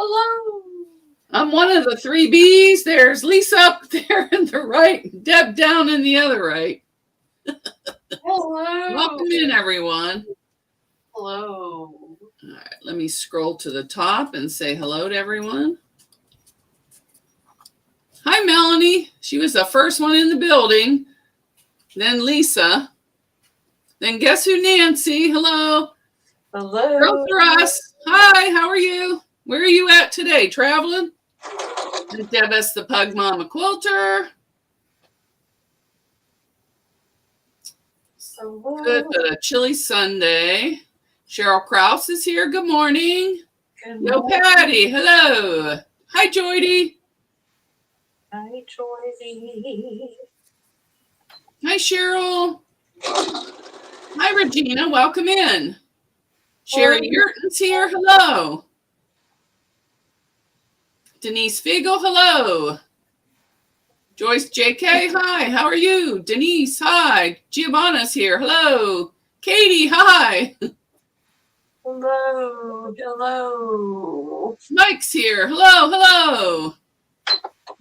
Hello. I'm one of the 3Bs. There's Lisa up there in the right, Deb down in the other right. Hello. Welcome in, everyone. Hello. All right, let me scroll to the top and say hello to everyone. Hi, Melanie. She was the first one in the building. Then Lisa. Then guess who, Nancy? Hello. Hello. Girls are us. Hi, how are you? Where are you at today? Traveling? And Debus, the Pug Mama Quilter. Good chilly Sunday. Cheryl Krause is here. Good morning. Good Yo, morning. Patty. Hello. Hi, Joydy. Hi, Joydy. Hi, Cheryl. Hi, Regina. Welcome in. Sherry Yurton's here. Hello. Denise Fiegel. Hello. Joyce JK. Hi. How are you? Denise. Hi. Giovanna's here. Hello. Katie. Hi. Hello. Hello. Mike's here. Hello. Hello.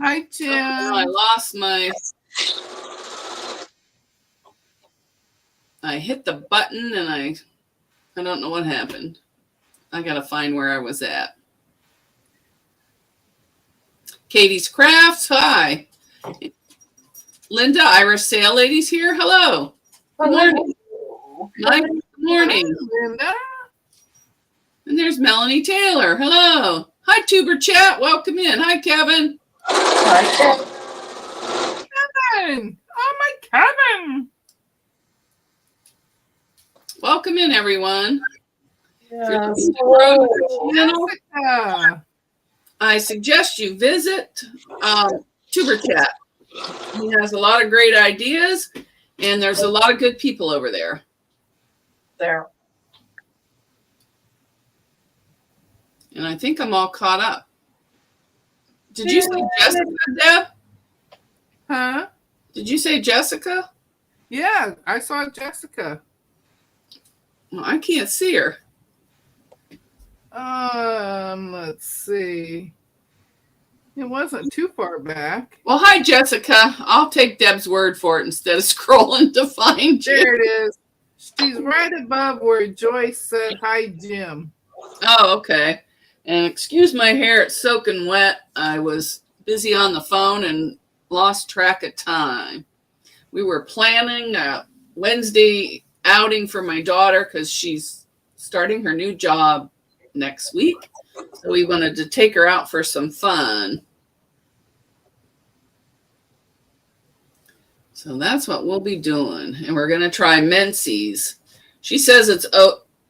Hi, Jim. Oh, I lost my... I hit the button and I don't know what happened. I got to find where I was at. Katie's Crafts. Hi. Linda, Irish Sail Ladies here. Hello. Good morning. Mike, good morning. Hi, Linda. And there's Melanie Taylor. Hello. Hi, Tuber Chat. Welcome in. Hi, Kevin. Hi, Kevin. Oh, my Kevin. Welcome in, everyone. Yes. Jessica. I suggest you visit Tuber Chat. He has a lot of great ideas, and there's a lot of good people over there. There. And I think I'm all caught up. Did you say Jessica, Deb? Huh? Did you say Jessica? Yeah, I saw Jessica. Well, I can't see her. Let's see. It wasn't too far back. Well, hi, Jessica. I'll take Deb's word for it instead of scrolling to find you. There it is. She's right above where Joyce said, hi, Jim. Oh, okay. And excuse my hair. It's soaking wet. I was busy on the phone and lost track of time. We were planning a Wednesday outing for my daughter because she's starting her new job next week. So we wanted to take her out for some fun. So that's what we'll be doing. And we're going to try Menzies. She says it's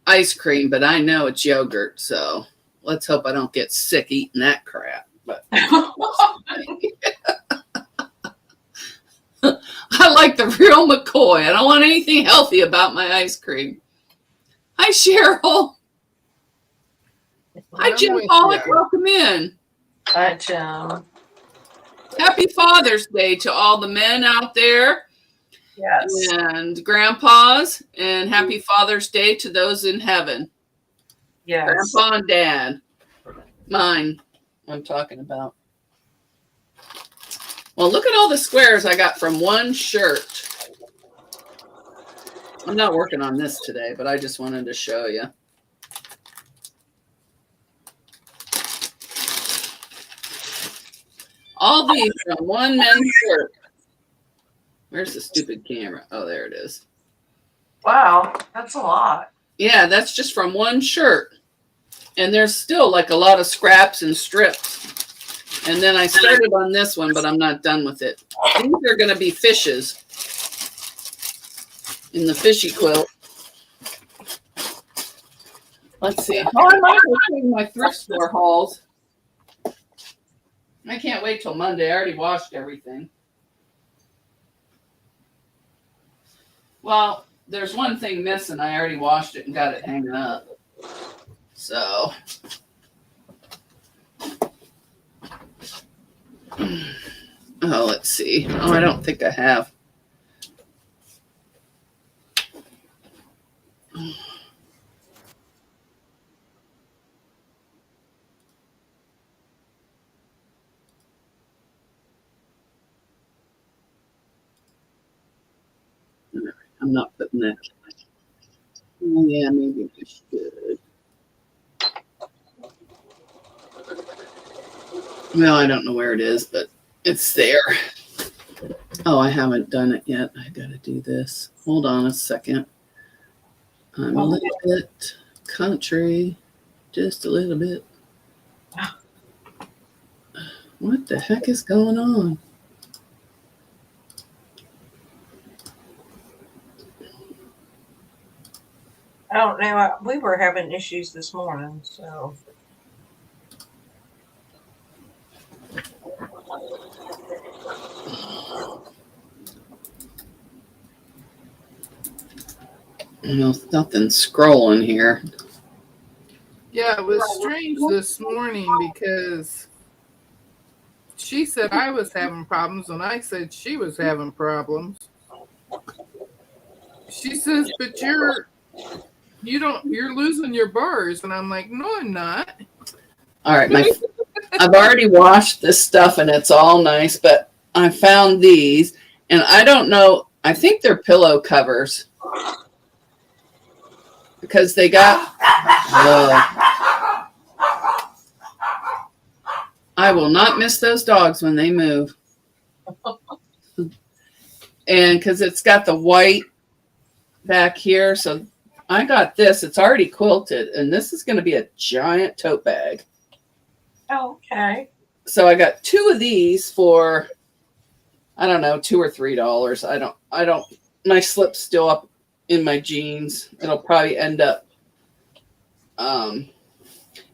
ice cream, but I know it's yogurt. So let's hope I don't get sick eating that crap. But I like the real McCoy. I don't want anything healthy about my ice cream. Hi, Cheryl. Hi, Jim Pollock. Welcome in. Hi, Jim. Happy Father's Day to all the men out there. Yes. And grandpas. And happy Father's Day to those in heaven. Yes. Grandpa and Dad. Mine, I'm talking about. Well, look at all the squares I got from one shirt. I'm not working on this today, but I just wanted to show you. All these from one men's shirt. Where's the stupid camera? Oh, there it is. Wow, that's a lot. Yeah, that's just from one shirt. And there's still like a lot of scraps and strips. And then I started on this one, but I'm not done with it. These are going to be fishes in the fishy quilt. Let's see. Oh, I might go take my thrift store hauls. I can't wait till Monday. I already washed everything. Well, there's one thing missing. I already washed it and got it hanging up. So. Oh, let's see. Oh, I don't think I have. I'm not putting that. Oh, yeah, maybe we should. Well, I don't know where it is, but it's there. Oh, I haven't done it yet. I got to do this. Hold on a second. I'm a little bit country, just a little bit. What the heck is going on? I don't know. We were having issues this morning, so. Nothing's scrolling here. Yeah, it was strange this morning because she said I was having problems and I said she was having problems. She says, but you're losing your bars. And I'm like, no, I'm not. All right, I've already washed this stuff and it's all nice, but I found these and I don't know. I think they're pillow covers because they got. I will not miss those dogs when they move. And because it's got the white back here, so I got this. It's already quilted, and this is going to be a giant tote bag. Oh, okay. So I got 2 of these for, I don't know, $2 or $3. I don't. My slip's still up in my jeans. It'll probably end up.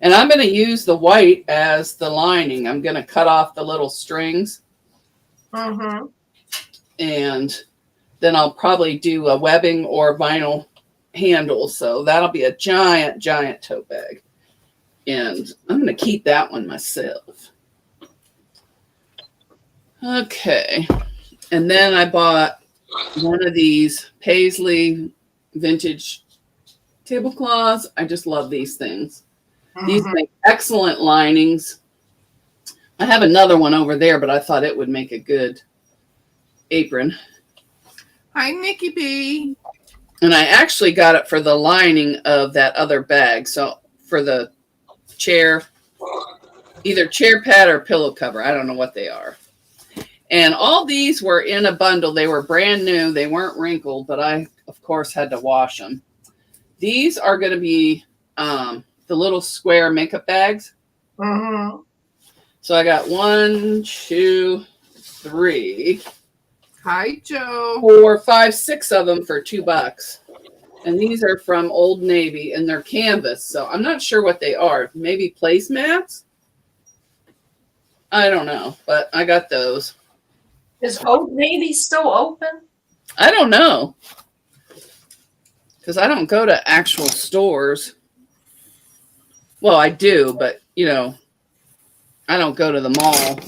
And I'm going to use the white as the lining. I'm going to cut off the little strings. Mm-hmm. And then I'll probably do a webbing or vinyl handle. So that'll be a giant, giant tote bag. And I'm going to keep that one myself. Okay. And then I bought one of these Paisley vintage tablecloths. I just love these things. These make excellent linings. I have another one over there, but I thought it would make a good apron. Hi, Nikki B. And I actually got it for the lining of that other bag. So for the chair, either chair pad or pillow cover. I don't know what they are. And all these were in a bundle. They were brand new. They weren't wrinkled, but I, of course, had to wash them. These are going to be the little square makeup bags. Mm-hmm. So I got 1, 2, 3, Hi, Joe. 4, 5, 6 of them for $2. And these are from Old Navy and they're canvas. So I'm not sure what they are. Maybe placemats? I don't know, but I got those. Is Old Navy still open? I don't know. Because I don't go to actual stores. Well, I do, but, I don't go to the mall.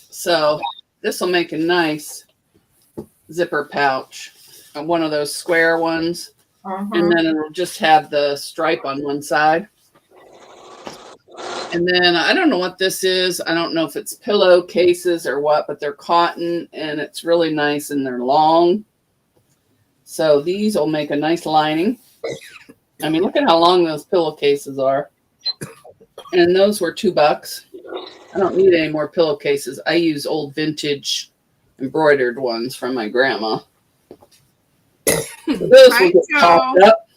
So this will make a nice zipper pouch. One of those square ones. Mm-hmm. And then it'll just have the stripe on one side. And then I don't know what this is. I don't know if it's pillow cases or what, but they're cotton and it's really nice and they're long. So these will make a nice lining. I mean, look at how long those pillowcases are. And those were $2. I don't need any more pillowcases. I use old vintage embroidered ones from my grandma. So those will get popped up.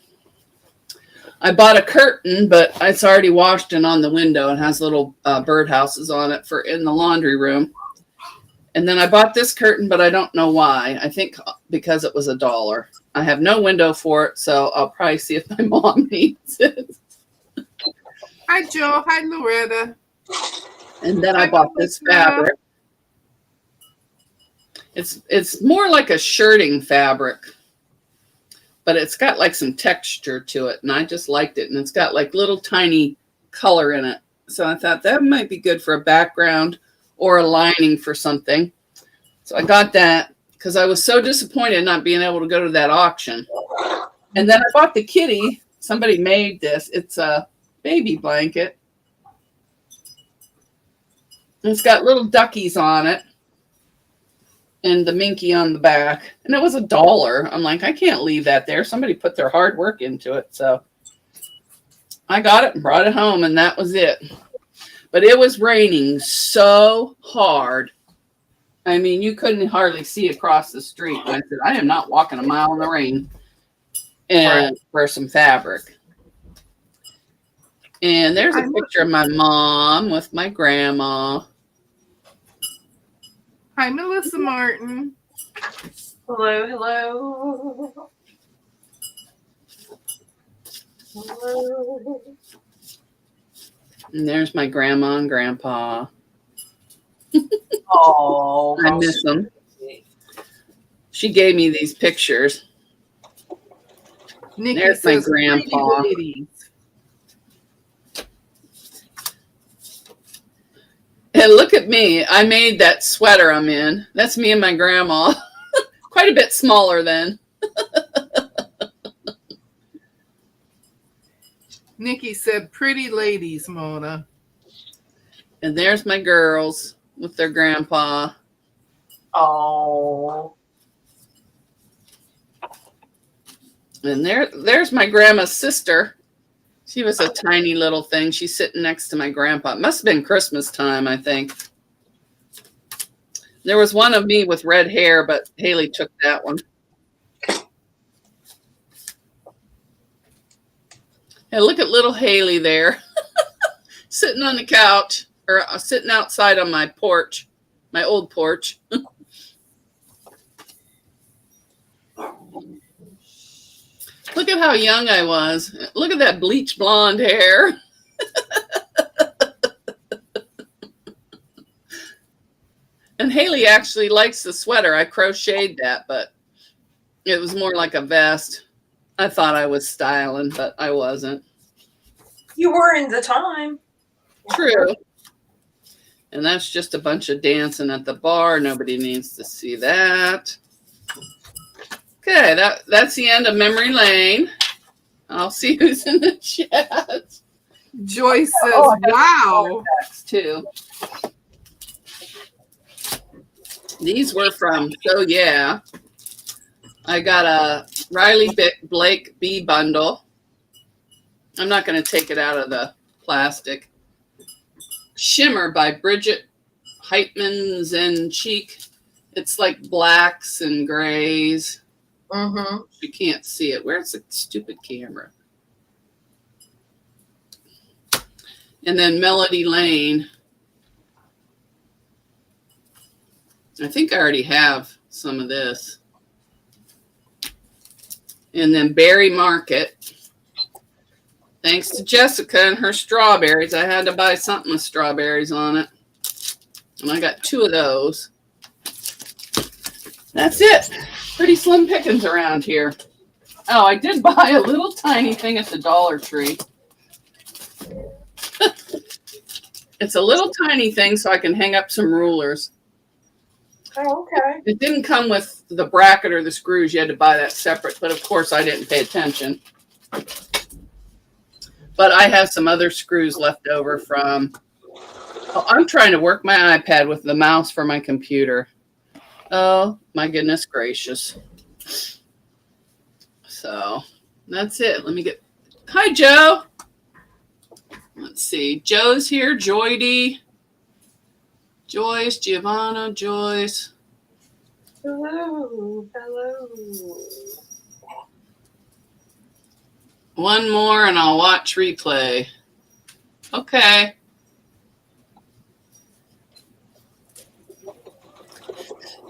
I bought a curtain, but it's already washed and on the window. It has little birdhouses on it for in the laundry room. And then I bought this curtain, but I don't know why. I think because it was $1. I have no window for it, so I'll probably see if my mom needs it. Hi, Joe. Hi, Loretta. And then I bought this fabric. It's more like a shirting fabric, but it's got like some texture to it, and I just liked it. And it's got like little tiny color in it. So I thought that might be good for a background or a lining for something. So I got that because I was so disappointed not being able to go to that auction. And then I bought the kitty. Somebody made this. It's a baby blanket. And it's got little duckies on it. and the Minky on the back. And it was $1. I'm like, I can't leave that there. Somebody put their hard work into it. So I got it and brought it home, and that was it. But it was raining so hard. I mean, you couldn't hardly see across the street. And I said, I am not walking a mile in the rain and for some fabric. And there's a picture of my mom with my grandma. Hi, Melissa Martin. Hello, hello. Hello. And there's my grandma and grandpa. Oh, I miss them. She gave me these pictures. Nikki There's says, my grandpa. And look at me. I made that sweater I'm in. That's me and my grandma. Quite a bit smaller then. Nikki said, pretty ladies, Mona. And there's my girls with their grandpa. Oh. And there's my grandma's sister. She was a tiny little thing. She's sitting next to my grandpa. It must have been Christmas time, I think. There was one of me with red hair, but Haley took that one. Hey, look at little Haley there. Sitting on the couch, or sitting outside on my porch, my old porch. Look at how young I was. Look at that bleach blonde hair. And Haley actually likes the sweater. I crocheted that, but it was more like a vest. I thought I was styling, but I wasn't. You were in the time. True. And that's just a bunch of dancing at the bar. Nobody needs to see that. Okay, that's the end of memory lane. I'll see who's in the chat. Joyce says, wow. Too. These were from So Yeah. I got a Riley Blake B bundle. I'm not going to take it out of the plastic. Shimmer by Bridget Heitman's and Cheek. It's like blacks and grays. Mm-hmm. You can't see it. Where's the stupid camera? And then Melody Lane. I think I already have some of this. And then Berry Market. Thanks to Jessica and her strawberries. I had to buy something with strawberries on it. And I got 2 of those. That's it. Pretty slim pickings around here. Oh, I did buy a little tiny thing at the Dollar Tree. It's a little tiny thing so I can hang up some rulers. Oh, okay. It didn't come with the bracket or the screws. You had to buy that separate. But of course, I didn't pay attention. But I have some other screws left over from... Oh, I'm trying to work my iPad with the mouse for my computer. Oh, my goodness gracious. So, that's it. Let me get... Hi, Joe. Let's see. Joe's here. Joydy. Joyce, Giovanna, Joyce. Hello. Hello. One more and I'll watch replay. Okay.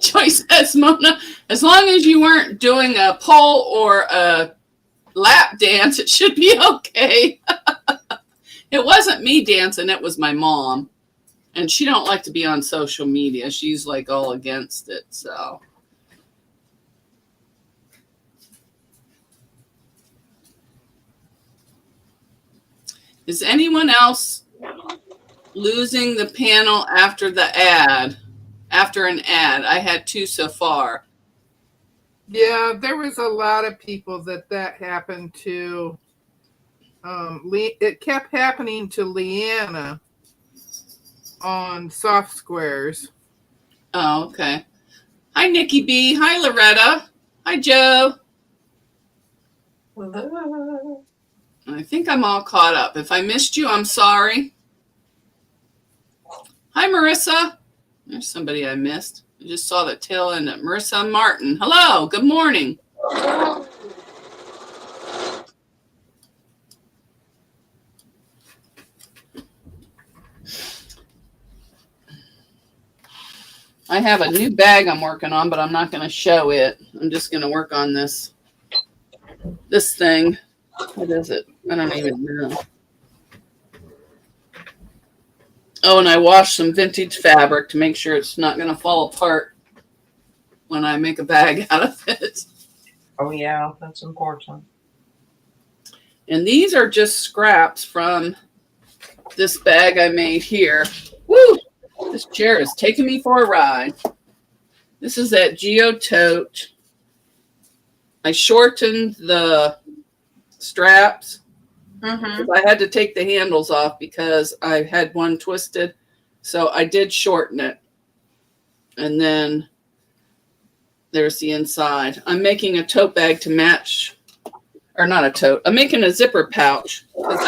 Joyce says, Mona, as long as you weren't doing a pole or a lap dance, it should be okay. It wasn't me dancing, it was my mom. And she don't like to be on social media. She's like all against it, so. Is anyone else losing the panel after the ad? After an ad? I had 2 so far. Yeah, there was a lot of people that happened to. It kept happening to Leanna on Soft Squares. Oh, okay. Hi, Nikki B. Hi, Loretta. Hi, Joe. Hello. I think I'm all caught up. If I missed you, I'm sorry. Hi, Marissa. There's somebody I missed. I just saw the tail end of Marissa Martin. Hello. Good morning. I have a new bag I'm working on, but I'm not going to show it. I'm just going to work on this thing. What is it? I don't even know. Oh, and I washed some vintage fabric to make sure it's not going to fall apart when I make a bag out of it. Oh yeah, that's important. And these are just scraps from this bag I made here. Woo! This chair is taking me for a ride. This is that Geo tote. I shortened the straps. Mm-hmm. I had to take the handles off because I had one twisted. So I did shorten it. And then there's the inside. I'm making a tote bag to match, or not a tote. I'm making a zipper pouch because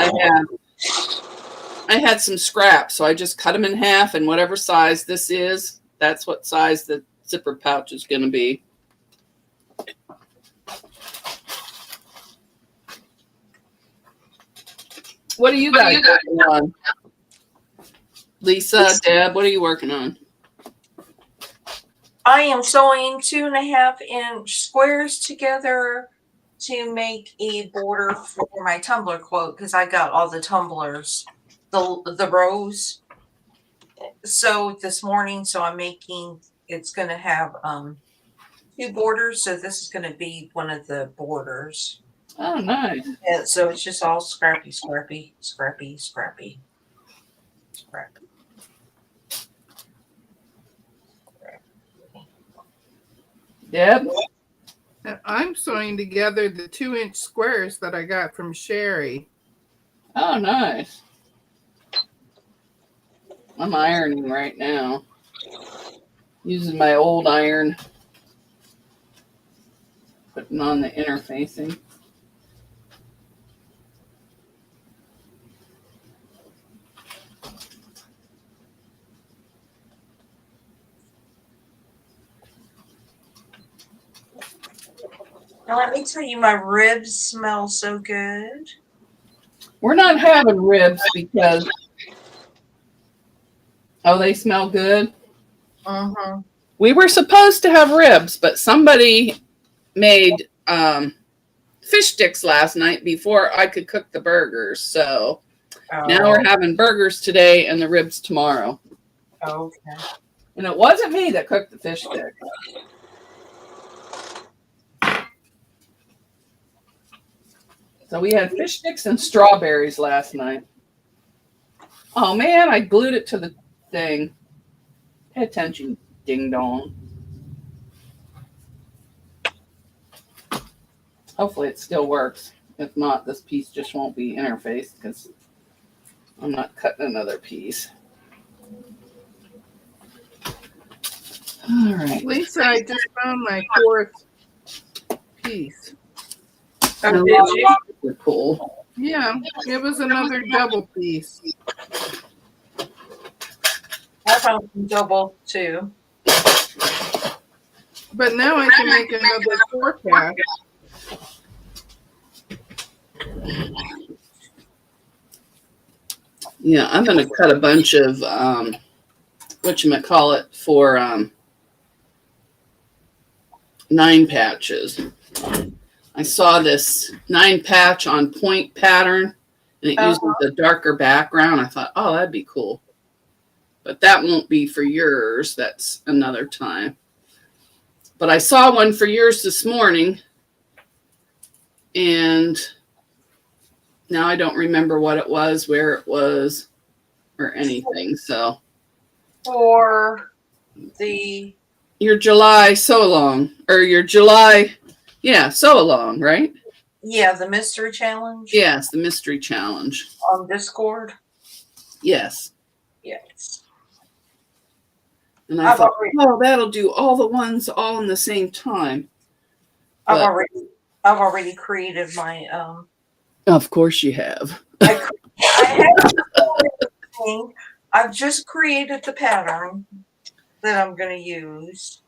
I had some scraps. So I just cut them in half, and whatever size this is, that's what size the zipper pouch is going to be. What are you guys working on? Lisa, Deb, what are you working on? I am sewing 2.5-inch squares together to make a border for my tumbler quote because I got all the tumblers, the rows. So this morning, so I'm making. It's going to have 2 borders. So this is going to be one of the borders. Oh, nice. And so it's just all scrappy, scrappy, scrappy, scrappy, scrappy. Deb? I'm sewing together the 2-inch squares that I got from Sherry. Oh, nice. I'm ironing right now. Using my old iron. Putting on the interfacing. Now let me tell you, my ribs smell so good. We're not having ribs because, they smell good. Mm-hmm. We were supposed to have ribs, but somebody made fish sticks last night before I could cook the burgers. So now we're having burgers today and the ribs tomorrow. Okay. And it wasn't me that cooked the fish sticks. So we had fish sticks and strawberries last night. Oh man, I glued it to the thing. Pay attention, ding dong. Hopefully it still works. If not, this piece just won't be interfaced because I'm not cutting another piece. All right. Lisa, I just found my 4th piece. Oh, did you? They're cool. Yeah, it was another double piece. I found some double too. But now I can make another 4-pack. Yeah, I'm going to cut a bunch of whatchamacallit for 9 patches. I saw this 9 patch on point pattern, and it uses a darker background. I thought, oh, that'd be cool. But that won't be for yours. That's another time. But I saw one for yours this morning, and now I don't remember what it was, where it was, or anything. So For your July sew along, or your July, sew along, right? Yeah, the mystery challenge. Yes, the mystery challenge On Discord. Yes. Yes. And I thought, oh, that'll do all the ones all in the same time. I've already created my Of course you have. I have everything. I've just created the pattern that I'm going to use.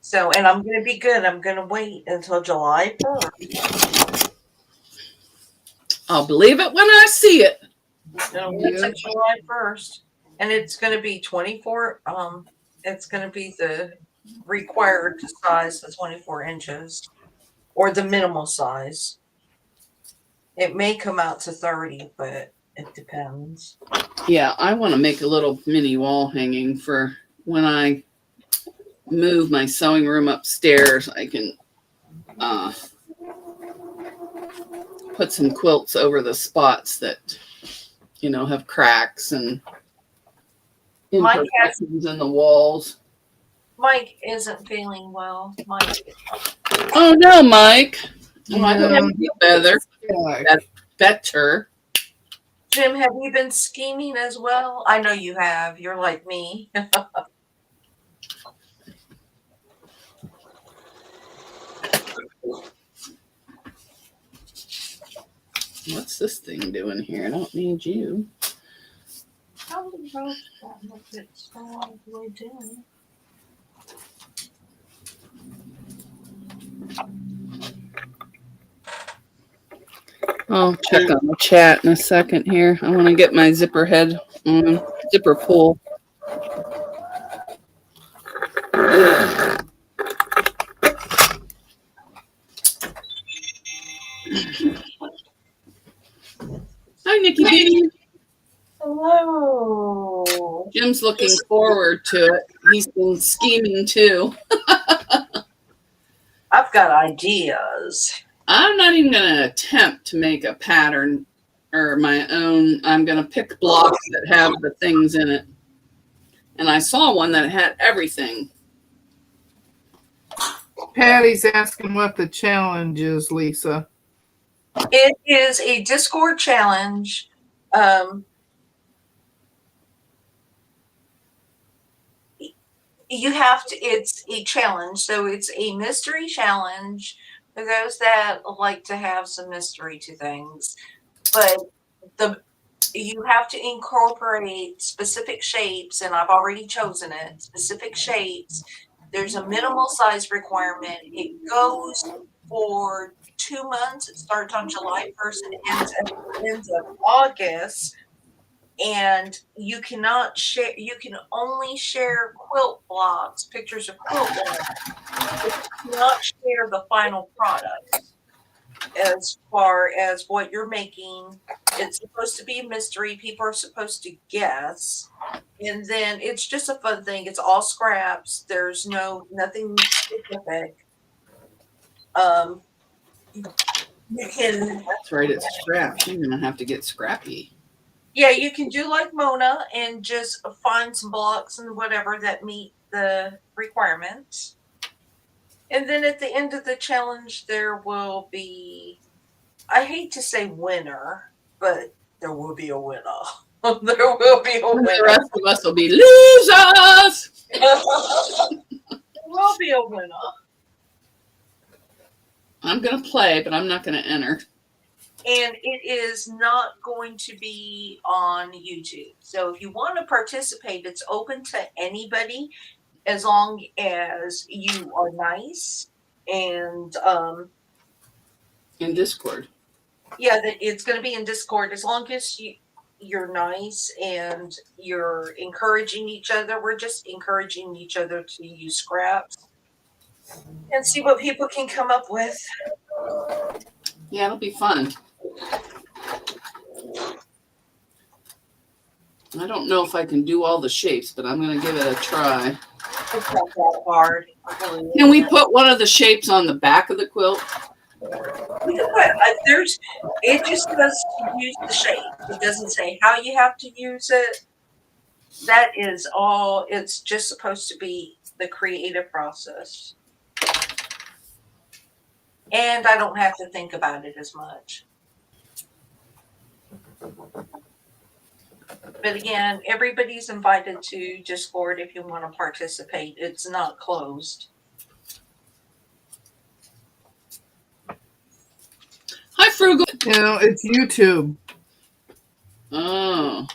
So, and I'm going to be good. I'm going to wait until July 1st. I'll believe it when I see it. It'll be July 1st. And it's going to be 24. It's going to be the required size of 24 inches or the minimal size. It may come out to 30, but it depends. Yeah, I want to make a little mini wall hanging for when I move my sewing room upstairs. I can put some quilts over the spots that, have cracks and imperfections in the walls. Mike isn't feeling well. Mike. Oh no, Mike. Oh, I hope you feel better. Better. Jim, have you been scheming as well? I know you have. You're like me. What's this thing doing here? I don't need you. How the hell did that make it so all the way down? I'll check on the chat in a second here. I want to get my zipper head on, zipper pull. Hi, Nikki B. Hello. Jim's looking forward to it. He's been scheming too. I've got ideas. I'm not even going to attempt to make a pattern or my own. I'm going to pick blocks that have the things in it. And I saw one that had everything. Patty's asking what the challenge is, Lisa. It is a Discord challenge. You have to, it's a challenge. So it's a mystery challenge for those that like to have some mystery to things. But you have to incorporate specific shapes, and I've already chosen it, specific shapes. There's a minimal size requirement. It goes for 2 months. It starts on July 1st and ends of August. And you cannot share, you can only share quilt blocks, pictures of quilt blocks. But you cannot share the final product as far as what you're making. It's supposed to be a mystery. People are supposed to guess. And then it's just a fun thing. It's all scraps. There's nothing specific. You can. That's right, it's scraps. You're going to have to get scrappy. Yeah, you can do like Mona and just find some blocks and whatever that meet the requirements. And then at the end of the challenge, there will be, I hate to say winner, but there will be a winner. There will be a winner. The rest of us will be losers. There will be a winner. I'm going to play, but I'm not going to enter. And it is not going to be on YouTube. So if you want to participate, it's open to anybody as long as you are nice. And in Discord. Yeah, it's going to be in Discord. As long as you're nice and you're encouraging each other. We're just encouraging each other to use scraps and see what people can come up with. Yeah, it'll be fun. I don't know if I can do all the shapes, but I'm going to give it a try. It's not that hard. Can we put one of the shapes on the back of the quilt? It just says to use the shape. It doesn't say how you have to use it. That is all. It's just supposed to be the creative process. And I don't have to think about it as much. But again, everybody's invited to Discord if you want to participate. It's not closed. Hi, Frugal. It's YouTube. Oh.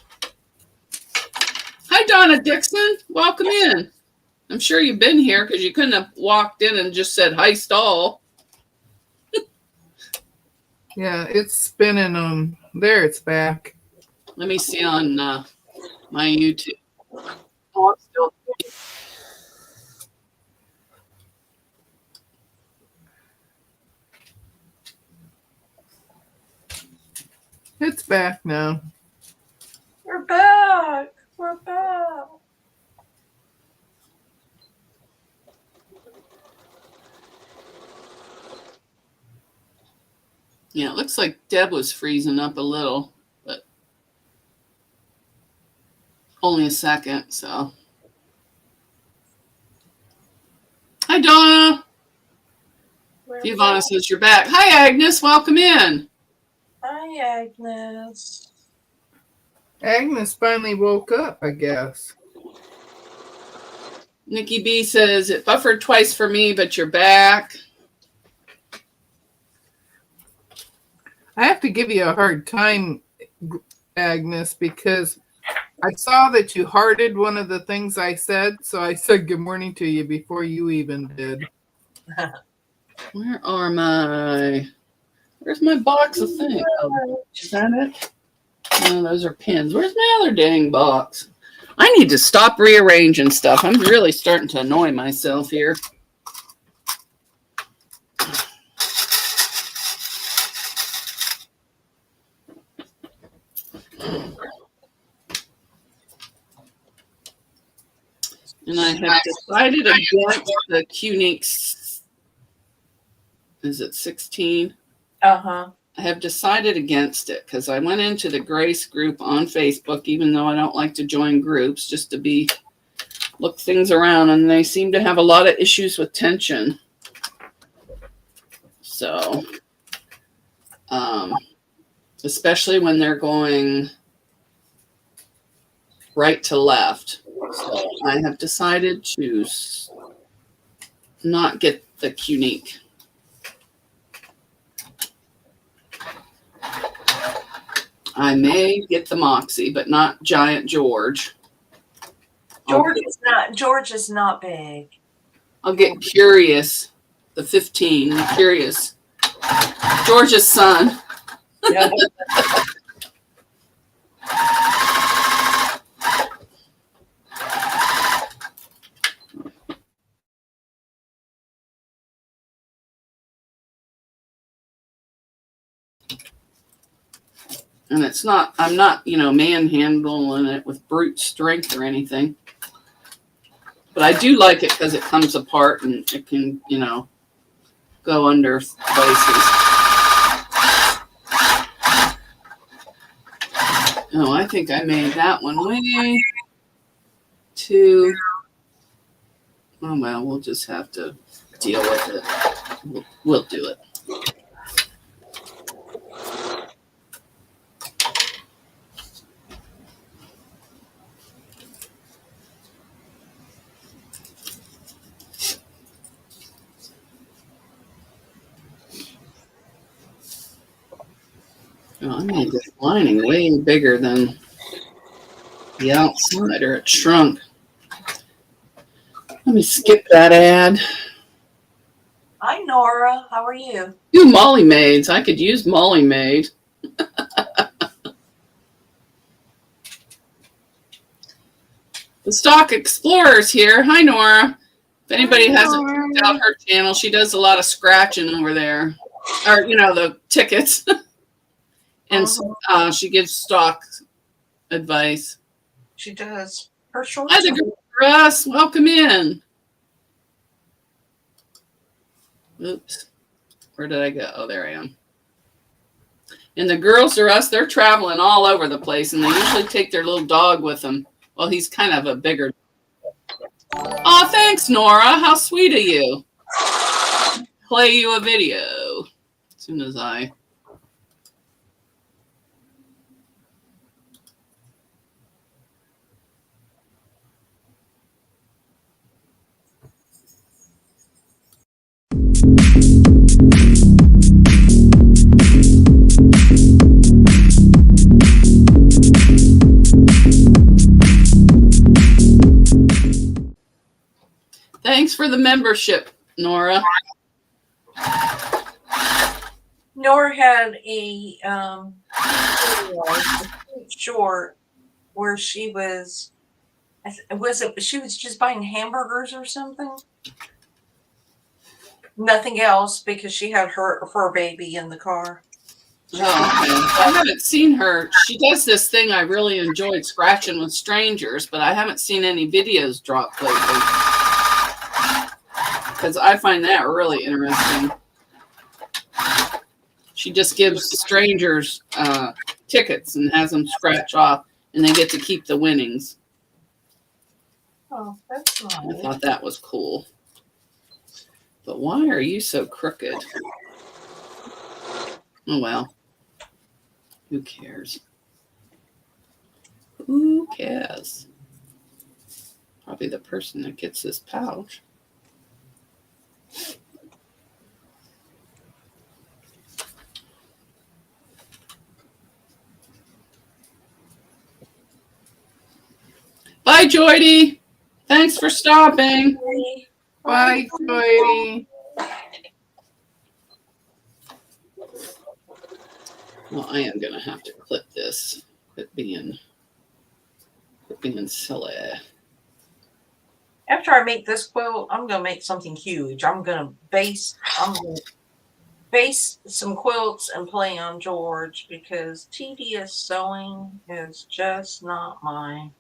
Hi, Donna Dixon. Welcome in. I'm sure you've been here because you couldn't have walked in and just said, hi, stall. Yeah, it's spinning. There, it's back. Let me see on my YouTube. Oh, I'm still. It's back now. We're back. We're back. Yeah, it looks like Deb was freezing up a little, but only a second, so. Hi, Donna. Giovanna says you're back. Hi, Agnes. Welcome in. Hi, Agnes. Agnes finally woke up, I guess. Nikki B says it buffered twice for me, but you're back. I have to give you a hard time, Agnes, because I saw that you hearted one of the things I said, so I said good morning to you before you even did. Where are my... Where's my box of things? Oh, is that it? No, those are pins. Where's my other dang box? I need to stop rearranging stuff. I'm really starting to annoy myself here. And I have decided against the Qniques. Is it 16? Uh-huh. I have decided against it because I went into the Grace group on Facebook, even though I don't like to join groups, just to look things around, and they seem to have a lot of issues with tension. So, especially when they're going right to left. So I have decided to not get the Qnique. I may get the Moxie, but not Giant George. George is not big. I'll get Curious, the 15, the Curious. George's son. Yeah. And I'm not, manhandling it with brute strength or anything. But I do like it because it comes apart and it can, go under places. Oh, I think I made that one way too. Oh, well, we'll just have to deal with it. We'll do it. Oh, I made this lining way bigger than the outside, or it shrunk. Let me skip that ad. Hi, Nora. How are you? Ooh, Molly Maids. I could use Molly Maid. The Stock Explorer's here. Hi, Nora. If anybody hasn't checked out her channel, she does a lot of scratching over there. Or, the tickets. And she gives stock advice. She does. Her short. Hi, the Russ. Welcome in. Oops. Where did I go? Oh, there I am. And the Girls are Us. They're traveling all over the place, and they usually take their little dog with them. Well, he's kind of a bigger. Oh, thanks, Nora. How sweet of you. Play you a video as soon as I. Thanks for the membership, Nora. Nora had a short where she was she was just buying hamburgers or something. Nothing else because she had her baby in the car. Oh, okay. I haven't seen her. She does this thing I really enjoyed, scratching with strangers, but I haven't seen any videos dropped lately because I find that really interesting. She just gives strangers tickets and has them scratch off, and they get to keep the winnings. Oh, that's nice. I thought that was cool. But why are you so crooked? Oh, well. Who cares? Who cares? Probably the person that gets this pouch. Bye, Joydy. Thanks for stopping. Bye, Joy. Well, I am going to have to clip this. Quit being silly. After I make this quilt, I'm gonna make something huge. I'm gonna base some quilts and play on George because tedious sewing is just not mine.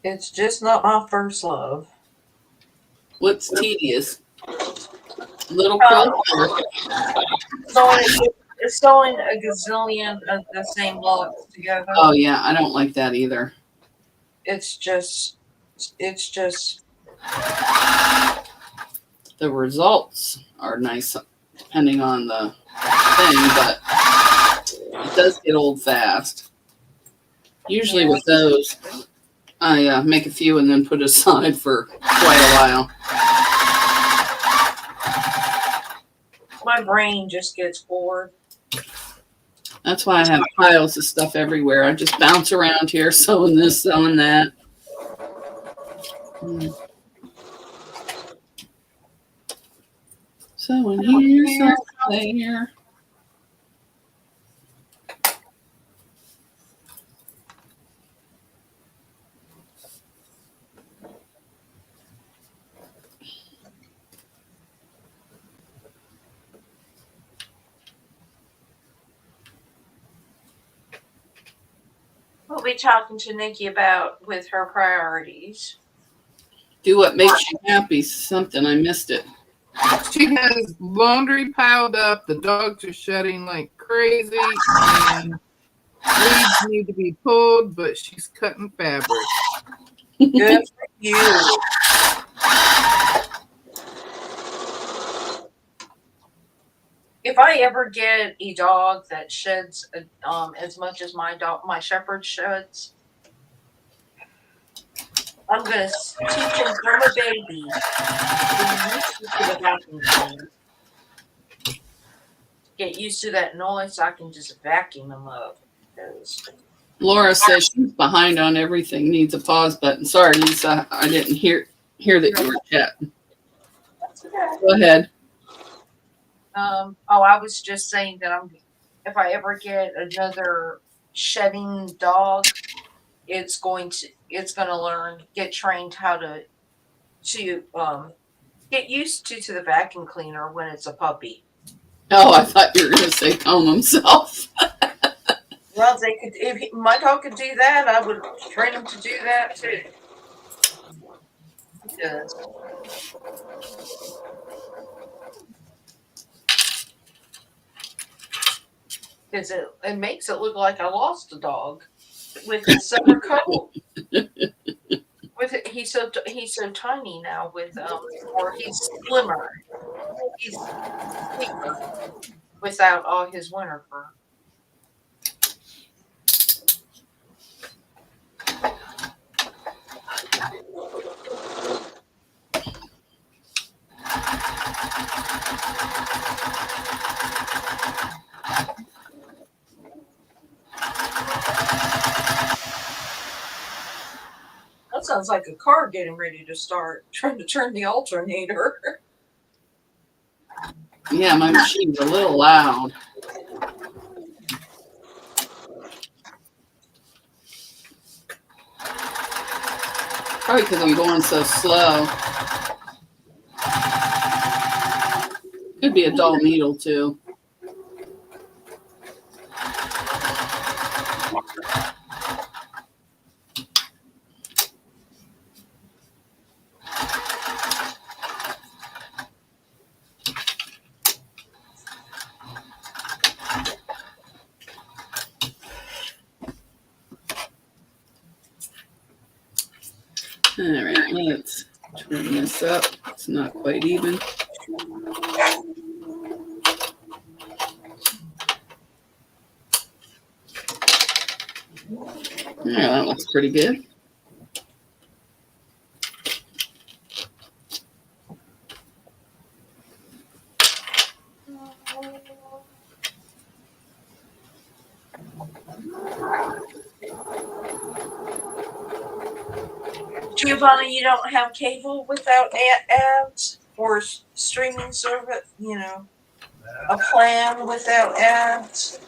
It's just not my first love. What's tedious? Little quilt? It's sewing a gazillion of the same blocks together. Oh, yeah. I don't like that either. It's just The results are nice depending on the thing, but it does get old fast. Usually with those, I make a few and then put aside for quite a while. my brain just gets bored. That's why I have piles of stuff everywhere. I just bounce around here, sewing this, sewing that. Sewing here, sewing there. We'll be talking to Nikki about with her priorities. Do what makes you happy. Something, I missed it. She has laundry piled up. The dogs are shedding like crazy. And weeds need to be pulled, but she's cutting fabric. Good for you. If I ever get a dog that sheds as much as my shepherd sheds, I'm gonna teach him from a baby to the vacuum cleaner. Get used to that noise, so I can just vacuum him up. Laura says she's behind on everything. Needs a pause button. Sorry, Lisa, I didn't hear that you were chatting. Go ahead. I was just saying that if I ever get another shedding dog, it's gonna get trained how to get used to the vacuum cleaner when it's a puppy. Oh, I thought you were going to say comb himself. Well, if my dog could do that, I would train him to do that too. Because it makes it look like I lost a dog with his summer coat. He's so tiny now or he's slimmer. He's sleeper without all his winter fur. sounds like a car getting ready to start, trying to turn the alternator. Yeah, my machine's a little loud. Probably because I'm going so slow. Could be a dull needle too. All right, let's trim this up. It's not quite even. Yeah, that looks pretty good. Giovanni, you don't have cable without ads or streaming service, a plan without ads?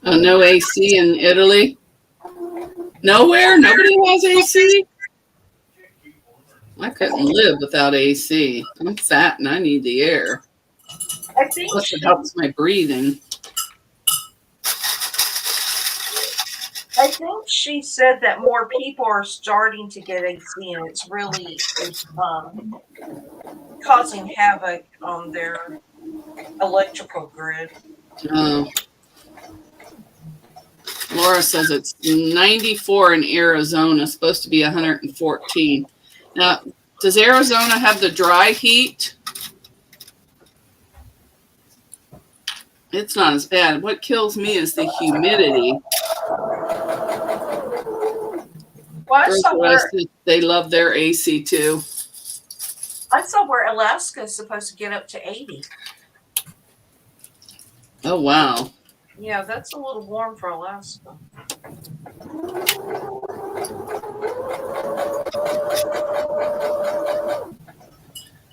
Oh, no AC in Italy? Nowhere? Nobody has AC? I couldn't live without AC. I'm fat and I need the air. I think Plus it helps my breathing. she said that more people are starting to get AC, and it's really causing havoc on their electrical grid. Oh. Laura says it's 94 in Arizona, supposed to be 114. Now, does Arizona have the dry heat? It's not as bad. What kills me is the humidity. Well, They love their AC too. I saw where Alaska is supposed to get up to 80. Oh, wow. Yeah, that's a little warm for Alaska.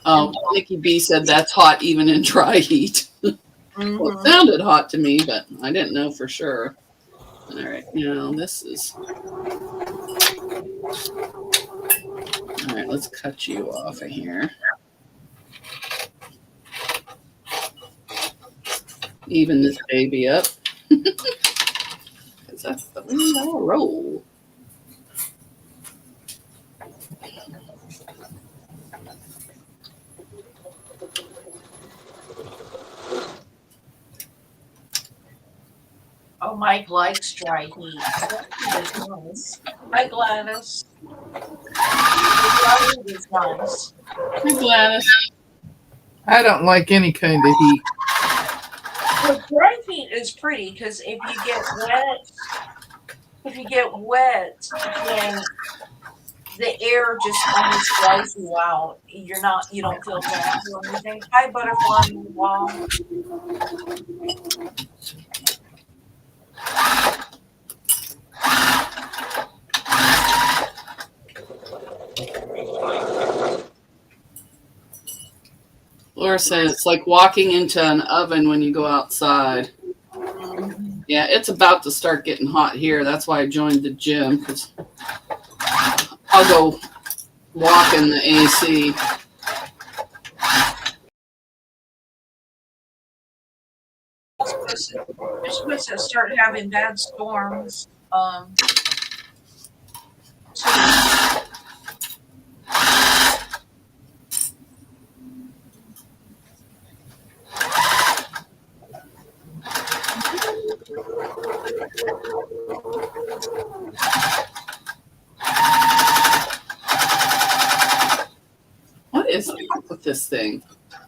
Oh, Nikki B said that's hot even in dry heat. Mm-hmm. Well, it sounded hot to me, but I didn't know for sure. All right, now this is... All right, let's cut you off of here. Even this baby up. Because that's the way I roll. Oh, Mike likes dry heat. That's nice. Hi, Gladys. Dry heat is nice. Hi, Gladys. I don't like any kind of heat. Well, dry heat is pretty because if you get wet, then the air just almost dries you out. You don't feel bad or anything. Hi, butterfly in the wall. Laura said it's like walking into an oven when you go outside. Yeah, it's about to start getting hot here. That's why I joined the gym, because I'll go walk in the AC. We're supposed to start having bad storms. What is up with this thing?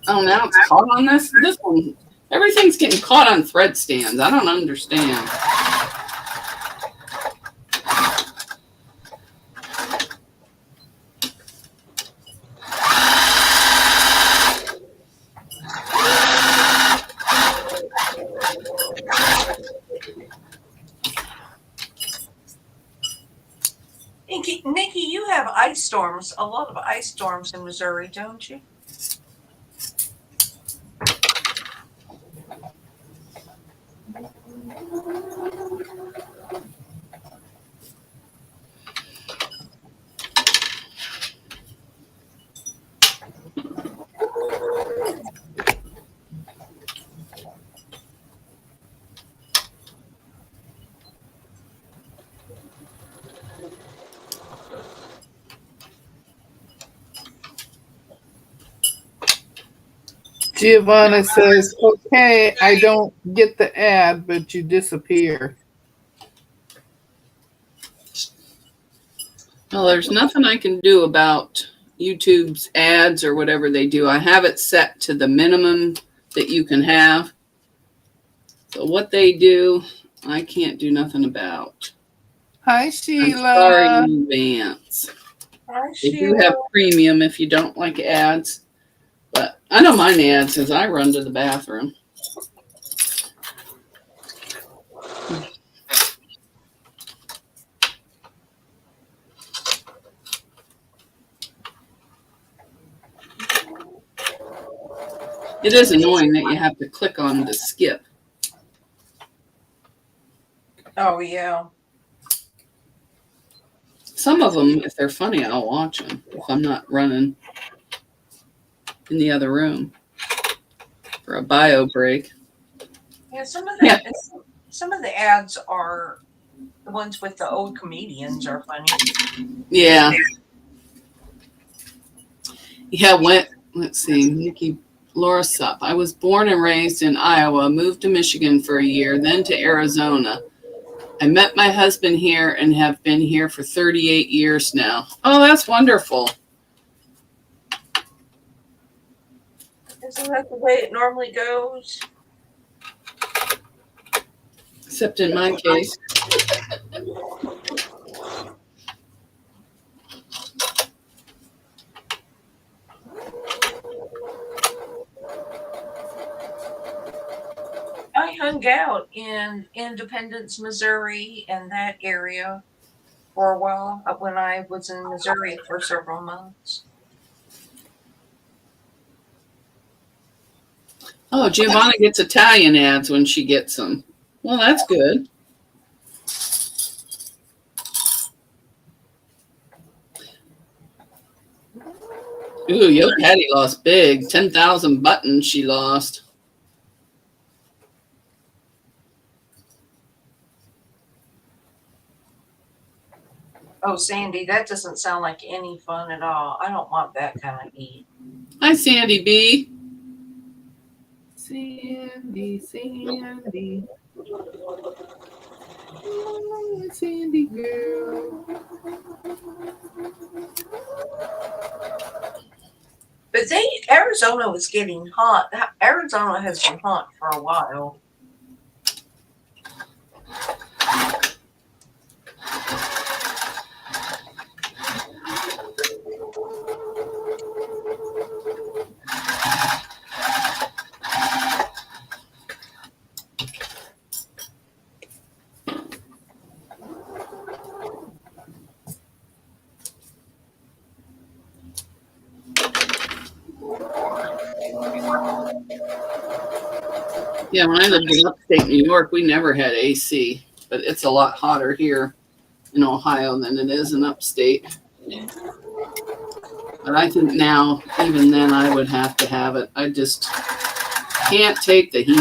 Oh, now it's caught on this? This one, everything's getting caught on thread stands. I don't understand. storms, a lot of ice storms in Missouri, don't you? Giovanna says, okay, I don't get the ad, but you disappear. Well, there's nothing I can do about YouTube's ads or whatever they do. I have it set to the minimum that you can have. So what they do, I can't do nothing about. Hi, I'm Sheila. sorry in advance. Hi, They do Sheila. have premium if you don't like ads. But I don't mind ads as I run to the bathroom. It is annoying that you have to click on to skip. Oh, yeah. Some of them, if they're funny, I'll watch them if I'm not running in the other room for a bio break. Yeah, some of the ads are the ones with the old comedians are funny. Yeah. Let's see, Nikki Laura Supp. I was born and raised in Iowa, moved to Michigan for a year, then to Arizona. I met my husband here and have been here for 38 years now. Oh, that's wonderful. Isn't that the way it normally goes? Except in my case. I hung out in Independence, Missouri, and that area for a while when I was in Missouri for several months. Oh, Giovanna gets Italian ads when she gets them. Well, that's good. Ooh, Yo Patty lost big. 10,000 buttons she lost. Oh, Sandy, that doesn't sound like any fun at all. I don't want that kind of heat. Hi, Sandy B. Sandy, Sandy. Oh, Sandy girl. But Arizona was getting hot. Arizona has been hot for a while. Yeah, when I lived in upstate New York, we never had AC, but it's a lot hotter here in Ohio than it is in upstate. But I think now, even then, I would have to have it. I just can't take the heat.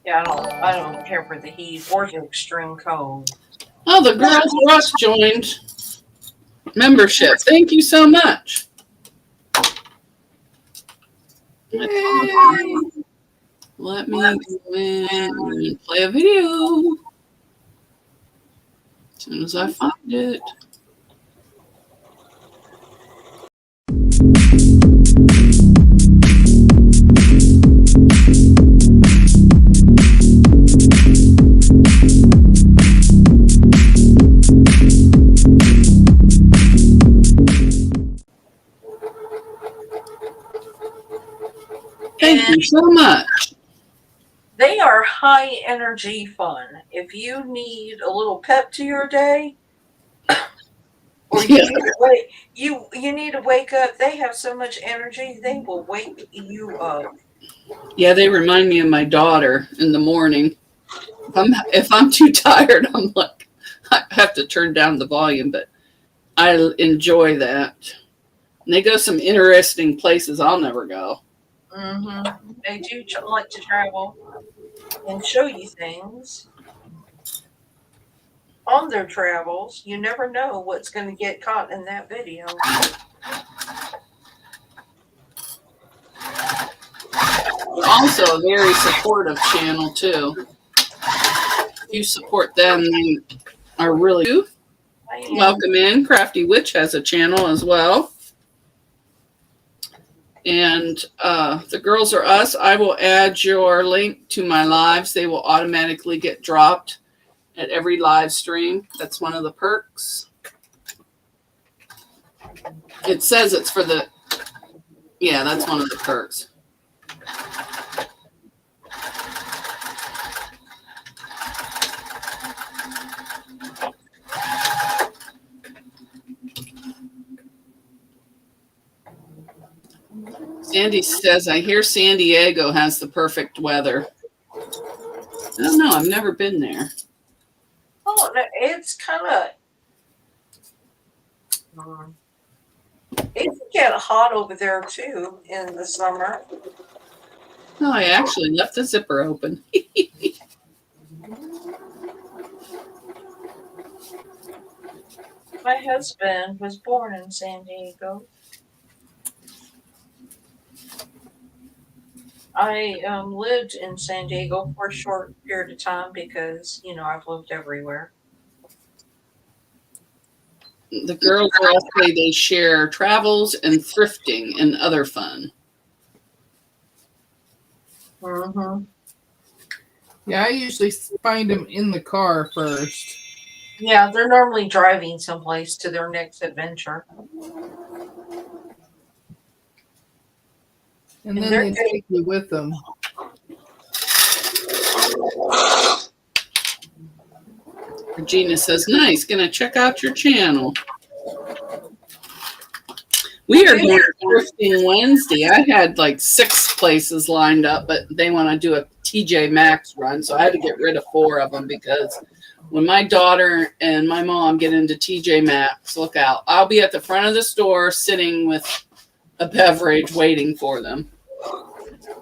Yeah, I don't care for the heat or the extreme cold. Oh, the Girls Rush joined membership. Thank you so much. Yay. Let me go in and play a video as soon as I find it. Thank you so much. They are high energy fun. If you need a little pep to your day, Or you need to wake you need to wake up. They have so much energy, they will wake you up. Yeah, they remind me of my daughter in the morning. If I'm too tired, I'm like, I have to turn down the volume, but I enjoy that. And they go some interesting places I'll never go. They do like to travel and show you things on their travels. You never know what's going to get caught in that video. Also a very supportive channel too. If you support them, they are really welcome in. Crafty Witch has a channel as well. And the Girls Are Us, I will add your link to my lives. They will automatically get dropped at every live stream. That's one of the perks. It says it's for the, yeah, that's one of the perks. Sandy says, I hear San Diego has the perfect weather. I don't know. I've never been there. Oh, no, it's kind of... it can get hot over there, too, in the summer. Oh, I actually left the zipper open. My husband was born in San Diego. I lived in San Diego for a short period of time because, I've lived everywhere. The girls all say they share travels and thrifting and other fun. Yeah, I usually find them in the car first. Yeah, they're normally driving someplace to their next adventure. And then they take you with them. Regina says, nice, gonna check out your channel. We are going thrifting Wednesday. I had like 6 places lined up, but they want to do a TJ Maxx run, so I had to get rid of 4 of them because when my daughter and my mom get into TJ Maxx, look out. I'll be at the front of the store sitting with a beverage waiting for them.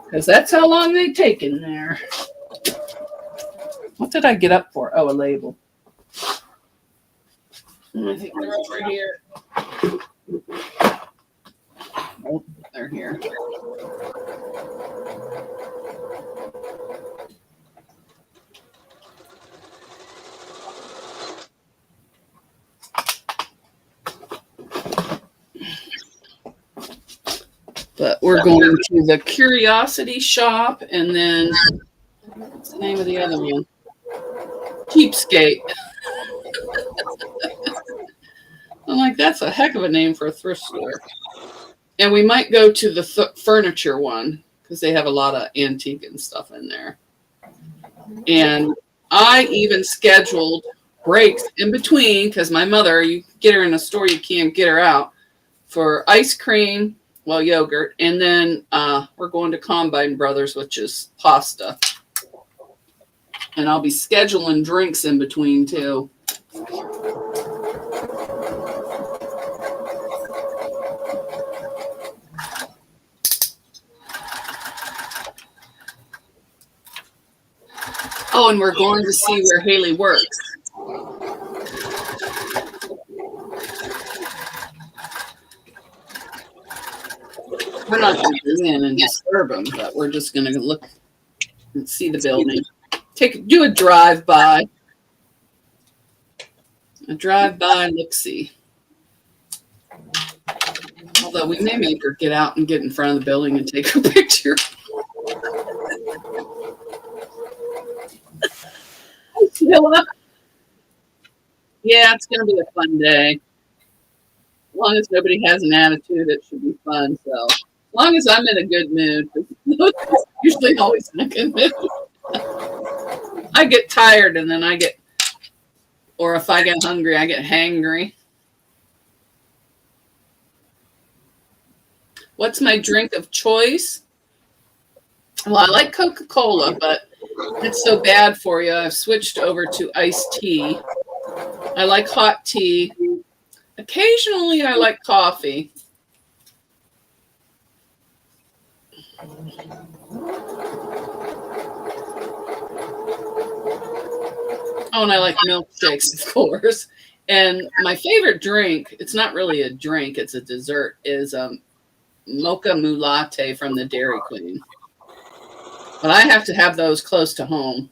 Because that's how long they take in there. What did I get up for? Oh, a label. I think they're over here. Oh, they're here. But we're going to the Curiosity Shop, and then what's the name of the other one? Cheapskate. I'm like, that's a heck of a name for a thrift store. And we might go to the furniture one because they have a lot of antique and stuff in there. And I even scheduled breaks in between because my mother, you get her in a store, you can't get her out, for ice cream, well, yogurt. And then we're going to Combine Brothers, which is pasta. And I'll be scheduling drinks in between too. Oh, and we're going to see where Haley works. We're not going to go in and disturb them, but we're just going to look and see the building. Do a drive-by. A drive-by look-see. Although we may make her get out and get in front of the building and take her picture. Yeah, it's going to be a fun day. As long as nobody has an attitude, it should be fun. So, as long as I'm in a good mood, usually always in a good mood. I get tired and then I get Or if I get hungry, I get hangry. What's my drink of choice? Well, I like Coca-Cola, but it's so bad for you. I've switched over to iced tea. I like hot tea. Occasionally, I like coffee. Oh, and I like milkshakes, of course. And my favorite drink, it's not really a drink, it's a dessert, is mocha latte from the Dairy Queen. But I have to have those close to home,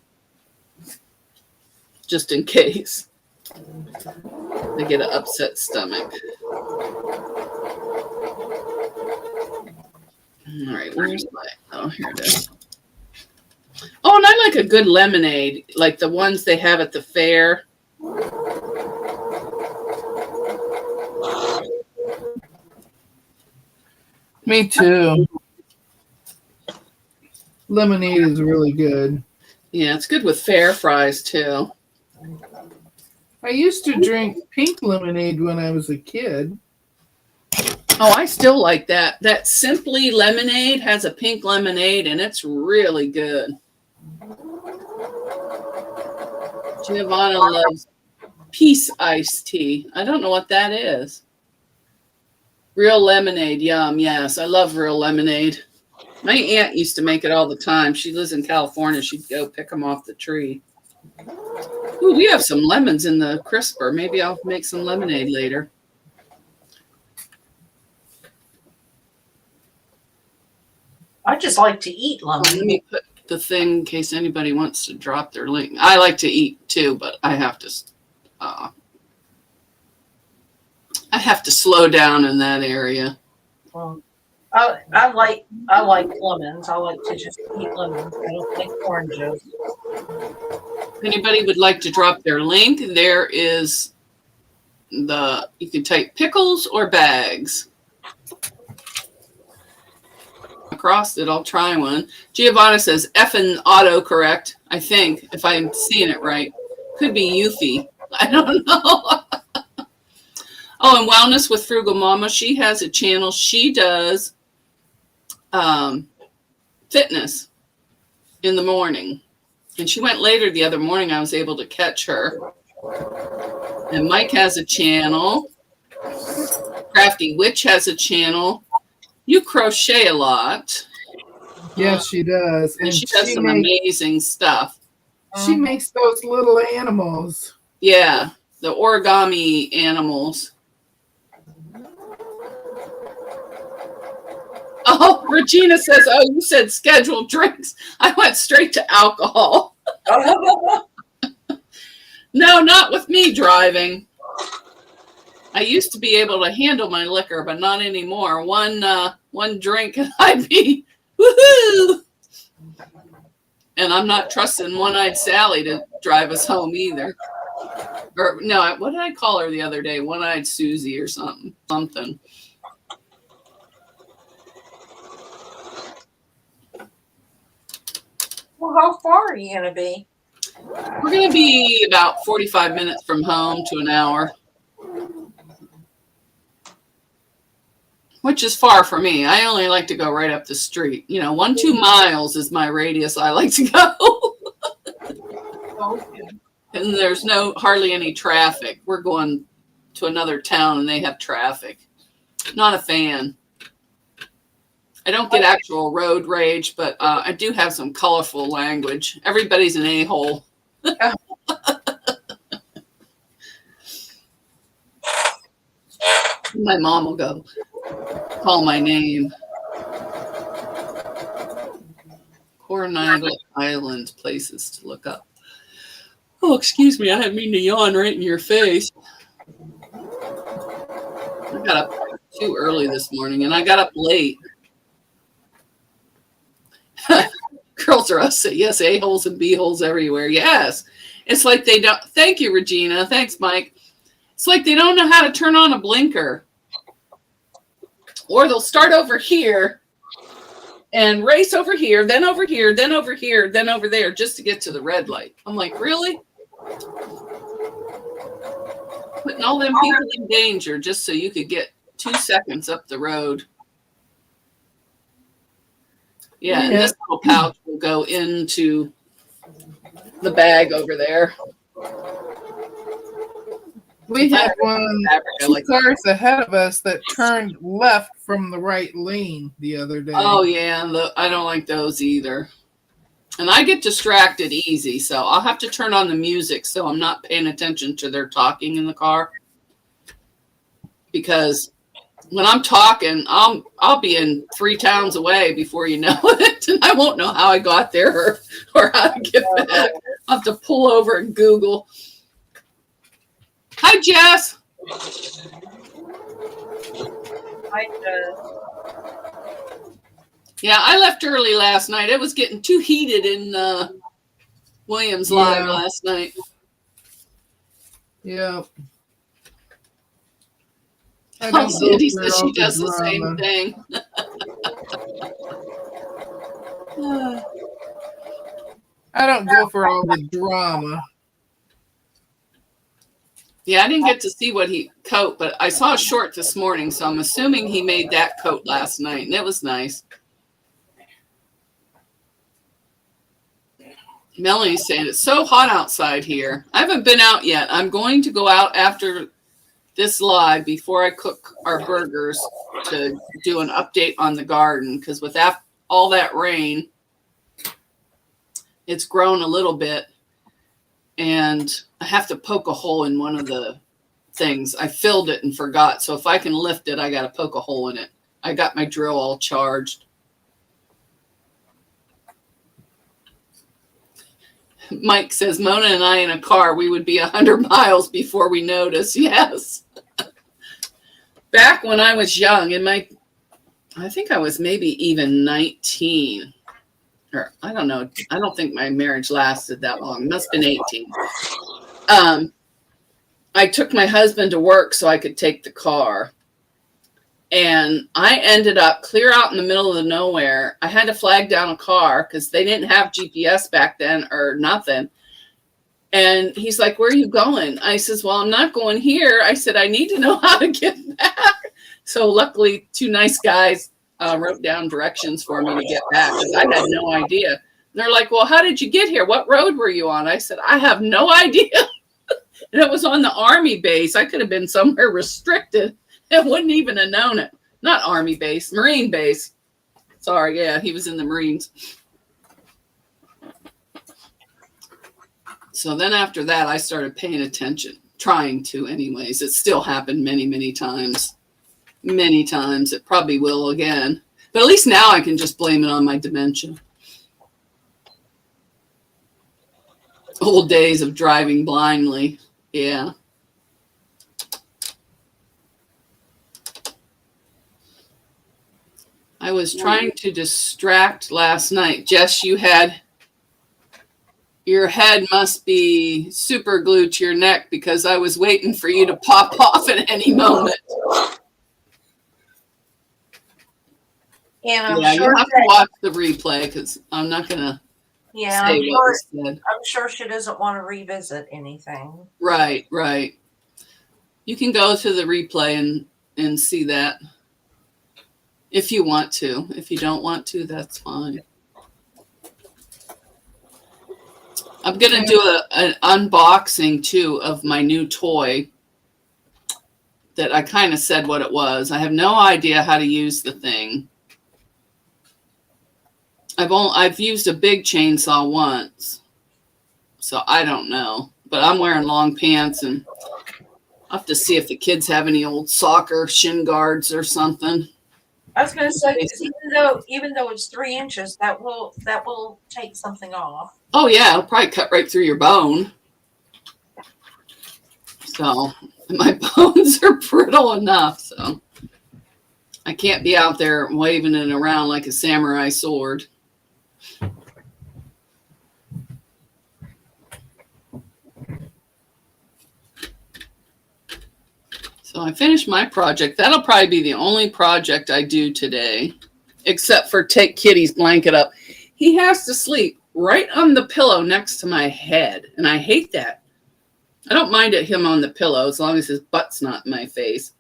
just in case I get an upset stomach. All right, where's my, oh, here it is. Oh, and I like a good lemonade, like the ones they have at the fair. Me too. Lemonade is really good. Yeah, it's good with fair fries too. I used to drink pink lemonade when I was a kid. Oh, I still like that. That Simply Lemonade has a pink lemonade, and it's really good. Giovanna loves Peace iced tea. I don't know what that is. Real lemonade, yum. Yes, I love real lemonade. My aunt used to make it all the time. She lives in California. She'd go pick them off the tree. Ooh, we have some lemons in the crisper. Maybe I'll make some lemonade later. I just like to eat Let lemon. me put the thing in case anybody wants to drop their link. I like to eat too, but I have to slow down in that area. I like lemons. I like to just eat lemons. I don't like oranges. If anybody would like to drop their link, there is you can type pickles or bags. Across it, I'll try one. Giovanna says effing autocorrect, I think, if I'm seeing it right. Could be Eufy. I don't know. Oh, and Wellness with Frugal Mama, she has a channel. She does fitness in the morning. And she went later the other morning. I was able to catch her. And Mike has a channel. Crafty Witch has a channel. You crochet a lot. Yes, she does. And she does some amazing stuff. She makes those little animals. Yeah, the origami animals. Oh, Regina says, oh, you said scheduled drinks. I went straight to alcohol. No, not with me driving. I used to be able to handle my liquor, but not anymore. One drink and I'd be woohoo. And I'm not trusting One-Eyed Sally to drive us home either. Or no, what did I call her the other day? One-Eyed Susie or something. Well, how far are you going to be? We're going to be about 45 minutes from home to an hour. Which is far for me. I only like to go right up the street. 1-2 miles is my radius I like to go. Okay. And there's hardly any traffic. We're going to another town and they have traffic. Not a fan. I don't get actual road rage, but I do have some colorful language. Everybody's an a-hole. My mom will go call my name. Coronado Island places to look up. Oh, excuse me. I didn't mean to yawn right in your face. I got up too early this morning, and I got up late. Girls are us. Say yes, a-holes and b-holes everywhere. Yes. It's like they don't. Thank you, Regina. Thanks, Mike. It's like they don't know how to turn on a blinker. Or they'll start over here and race over here, then over here, then over here, then over there, just to get to the red light. I'm like, really? Putting all them people in danger just so you could get 2 seconds up the road. Yeah, and this little pouch will go into the bag over there. We had one 2 cars ahead of us that turned left from the right lane the other day. Oh, yeah. I don't like those either. And I get distracted easy, so I'll have to turn on the music so I'm not paying attention to their talking in the car. Because when I'm talking, I'll be in 3 towns away before you know it, and I won't know how I got there or how to get back. I'll have to pull over and Google. Hi, Jess. Hi, Jess. Yeah, I left early last night. It was getting too heated in Williams Live last night. Yeah. Cindy says she does the same thing. I don't go for all the drama. Yeah, I didn't get to see what coat, but I saw a short this morning, so I'm assuming he made that coat last night, and it was nice. Melanie's saying it's so hot outside here. I haven't been out yet. I'm going to go out after this live before I cook our burgers to do an update on the garden, because with all that rain, it's grown a little bit, and I have to poke a hole in one of the things. I filled it and forgot, so if I can lift it, I got to poke a hole in it. I got my drill all charged. Mike says, Mona and I in a car, we would be 100 miles before we notice. Yes. Back when I was young, I think I was maybe even 19. Or I don't know. I don't think my marriage lasted that long. It must have been 18. I took my husband to work so I could take the car. And I ended up clear out in the middle of the nowhere. I had to flag down a car because they didn't have GPS back then or nothing. And he's like, where are you going? I says, well, I'm not going here. I said, I need to know how to get back. So luckily, 2 nice guys wrote down directions for me to get back because I had no idea. And they're like, well, how did you get here? What road were you on? I said, I have no idea. And it was on the Army base. I could have been somewhere restricted. I wouldn't even have known it. Not Army base, Marine base. Sorry, yeah, he was in the Marines. So then after that, I started paying attention, trying to anyways. It still happened many, many times. Many times. It probably will again. But at least now I can just blame it on my dementia. Old days of driving blindly. Yeah. I was trying to distract last night. Jess, your head must be super glued to your neck because I was waiting for you to pop off at any moment. And I'm sure you'll have to watch the replay because I'm not going to say what was said. I'm sure she doesn't want to revisit anything. Right, right. You can go to the replay and see that. If you want to. If you don't want to, that's fine. I'm going to do an unboxing, too, of my new toy that I kind of said what it was. I have no idea how to use the thing. I've used a big chainsaw once, so I don't know. But I'm wearing long pants, and I'll have to see if the kids have any old soccer shin guards or something. I was going to say, even though it's 3 inches, that will take something off. Oh yeah, it'll probably cut right through your bone. So my bones are brittle enough, so I can't be out there waving it around like a samurai sword. So I finished my project. That'll probably be the only project I do today, except for take Kitty's blanket up. He has to sleep right on the pillow next to my head, and I hate that. I don't mind him on the pillow as long as his butt's not in my face.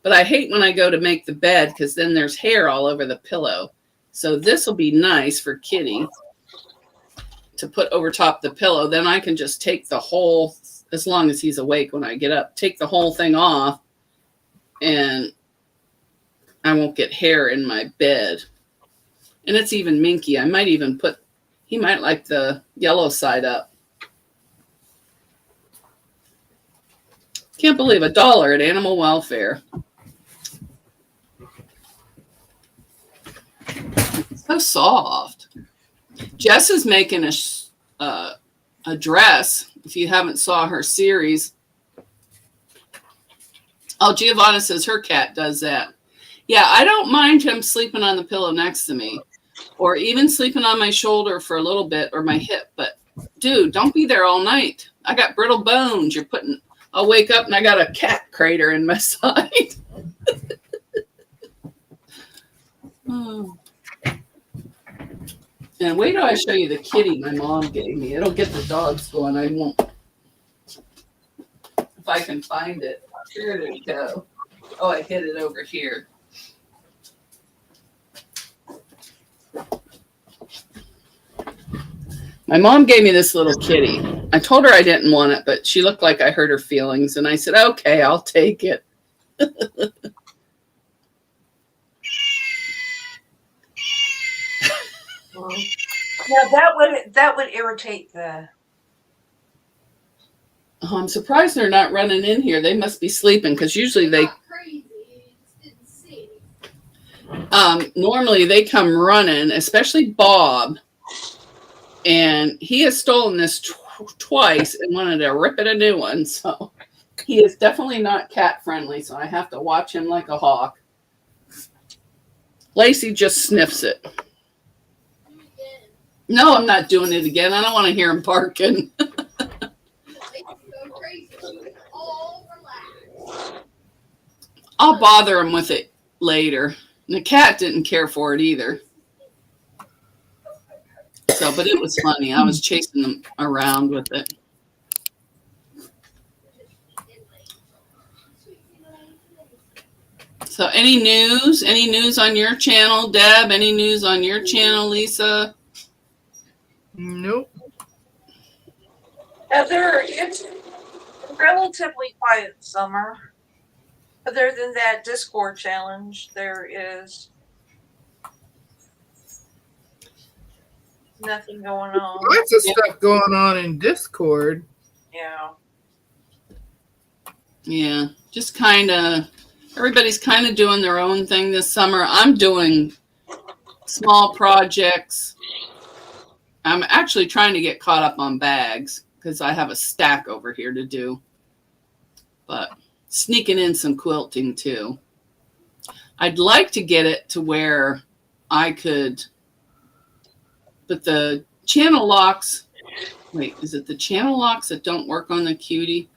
But I hate when I go to make the bed because then there's hair all over the pillow. So this will be nice for Kitty to put over top the pillow. Then I can just take the whole, as long as he's awake when I get up, take the whole thing off and I won't get hair in my bed. And it's even minky. I might even put, he might like the yellow side up. Can't believe $1 at Animal Welfare. So soft. Jess is making a dress. If you haven't saw her series. Oh, Giovanna says her cat does that. Yeah, I don't mind him sleeping on the pillow next to me or even sleeping on my shoulder for a little bit or my hip. But dude, don't be there all night. I got brittle bones. I'll wake up and I got a cat crater in my side. Oh. And wait till I show you the kitty my mom gave me. It'll get the dogs going. I won't. If I can find it. Here it go. Oh, I hid it over here. My mom gave me this little kitty. I told her I didn't want it, but she looked like I hurt her feelings. And I said, okay, I'll take it. Yeah, that would irritate the. Oh, I'm surprised they're not running in here. They must be sleeping because usually they. Normally they come running, especially Bob, and he has stolen this twice and wanted to rip it a new one. So he is definitely not cat friendly. So I have to watch him like a hawk. Lacey just sniffs it. No, I'm not doing it again. I don't want to hear him barking. I'll bother him with it later. And the cat didn't care for it either. So, but it was funny. I was chasing them around with it. So any news? Any news on your channel, Deb? Any news on your channel, Lisa? Nope. Heather, it's a relatively quiet summer. Other than that Discord challenge, there is nothing going on. Lots of stuff going on in Discord. Yeah. Yeah, just kind of, everybody's kind of doing their own thing this summer. I'm doing small projects. I'm actually trying to get caught up on bags because I have a stack over here to do. But sneaking in some quilting too. I'd like to get it to where I could, but the channel locks, wait, is it the channel locks that don't work on the cutie?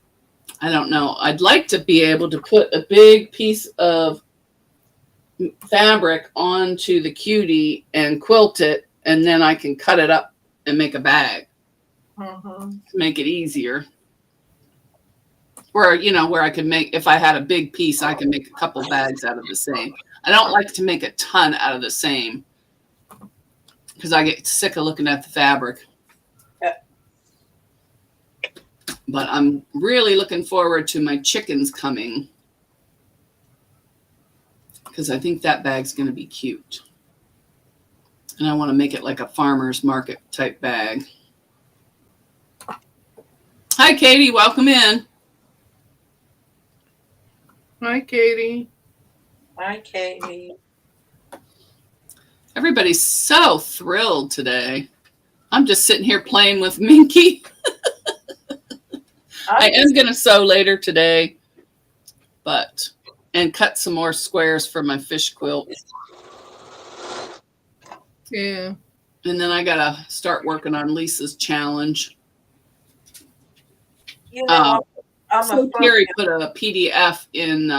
I don't know. I'd like to be able to put a big piece of fabric onto the cutie and quilt it, and then I can cut it up and make a bag. To make it easier. Where, where I could make, if I had a big piece, I can make a couple bags out of the same. I don't like to make a ton out of the same because I get sick of looking at the fabric. Yeah. But I'm really looking forward to my chickens coming because I think that bag's going to be cute. And I want to make it like a farmer's market type bag. Hi, Katie. Welcome in. Hi, Katie. Hi, Katie. Everybody's so thrilled today. I'm just sitting here playing with Minky. I am going to sew later today, and cut some more squares for my fish quilt. Yeah. And then I got to start working on Lisa's challenge. So Carrie put a PDF in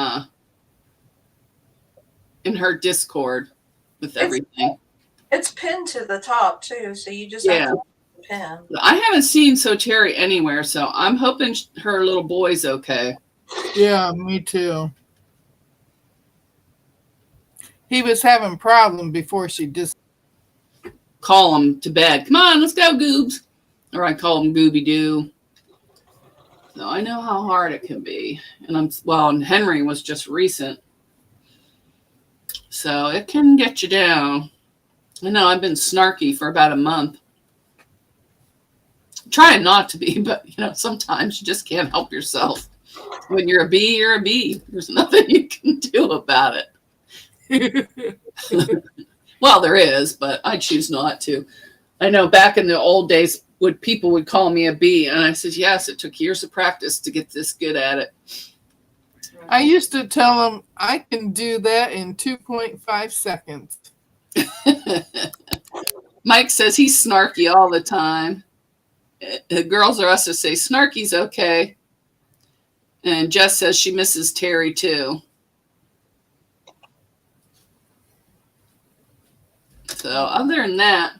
her Discord with everything. It's pinned to the top too, so you just have to pen. I haven't seen So Terry anywhere, so I'm hoping her little boy's okay. Yeah, me too. He was having problems before she just. Call him to bed. Come on, let's go, Goobs. Or I call him Gooby Doo. So I know how hard it can be. And Henry was just recent. So it can get you down. I know I've been snarky for about a month. Trying not to be, but sometimes you just can't help yourself. When you're a bee, you're a bee. There's nothing you can do about it. Well, there is, but I choose not to. I know back in the old days, people would call me a bee, and I said, yes, it took years of practice to get this good at it. I used to tell them I can do that in 2.5 seconds. Mike says he's snarky all the time. The girls are us to say snarky's okay. And Jess says she misses Terry too. So other than that,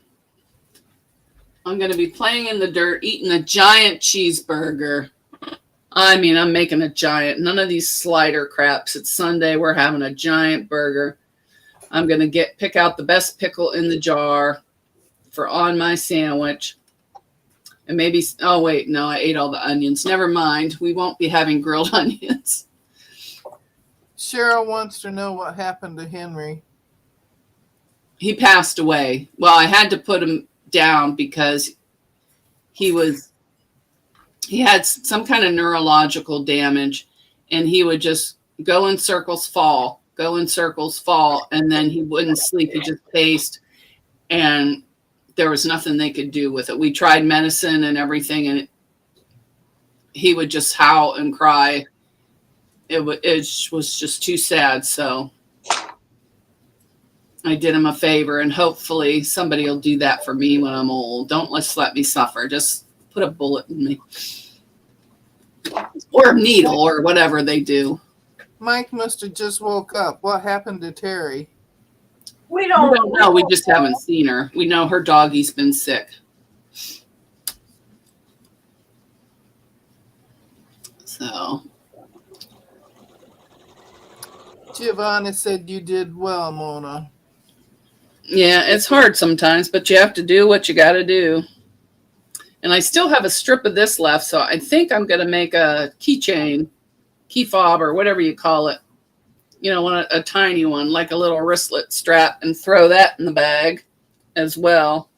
I'm going to be playing in the dirt, eating a giant cheeseburger. I mean, I'm making a giant. None of these slider craps. It's Sunday. We're having a giant burger. I'm going to pick out the best pickle in the jar for on my sandwich. And maybe, oh, wait, no, I ate all the onions. Never mind. We won't be having grilled onions. Cheryl wants to know what happened to Henry. He passed away. Well, I had to put him down because he had some kind of neurological damage, and he would just go in circles, fall, and then he wouldn't sleep. He just paced, and there was nothing they could do with it. We tried medicine and everything, and he would just howl and cry. It was just too sad. So I did him a favor, and hopefully somebody will do that for me when I'm old. Don't let me suffer. Just put a bullet in me. Or a needle or whatever they do. Mike must have just woke up. What happened to Terry? We don't know. We just haven't seen her. We know her doggie's been sick. So. Giovanna said you did well, Mona. Yeah, it's hard sometimes, but you have to do what you got to do. And I still have a strip of this left, so I think I'm going to make a keychain, key fob, or whatever you call it. A tiny one, like a little wristlet strap, and throw that in the bag as well.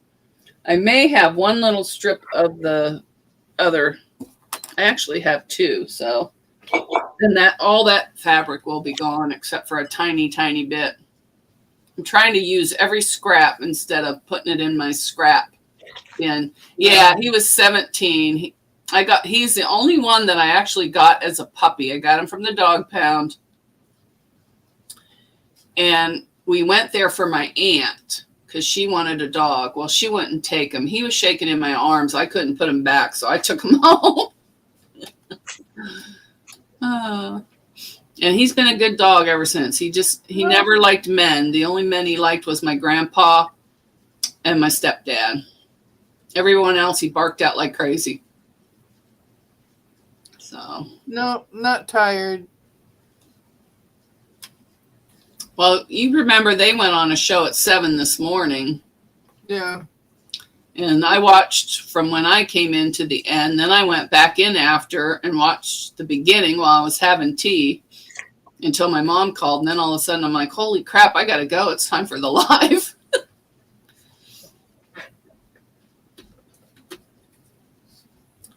I may have one little strip of the other. I actually have two, so then all that fabric will be gone except for a tiny, tiny bit. I'm trying to use every scrap instead of putting it in my scrap bin. Yeah, he was 17. He's the only one that I actually got as a puppy. I got him from the dog pound. And we went there for my aunt because she wanted a dog. Well, she wouldn't take him. He was shaking in my arms. I couldn't put him back, so I took him home. And he's been a good dog ever since. He never liked men. The only men he liked was my grandpa and my stepdad. Everyone else he barked at like crazy. So. No, not tired. Well, you remember they went on a show at 7 this morning. Yeah. And I watched from when I came in to the end. Then I went back in after and watched the beginning while I was having tea until my mom called. And then all of a sudden I'm like, holy crap, I got to go. It's time for the live.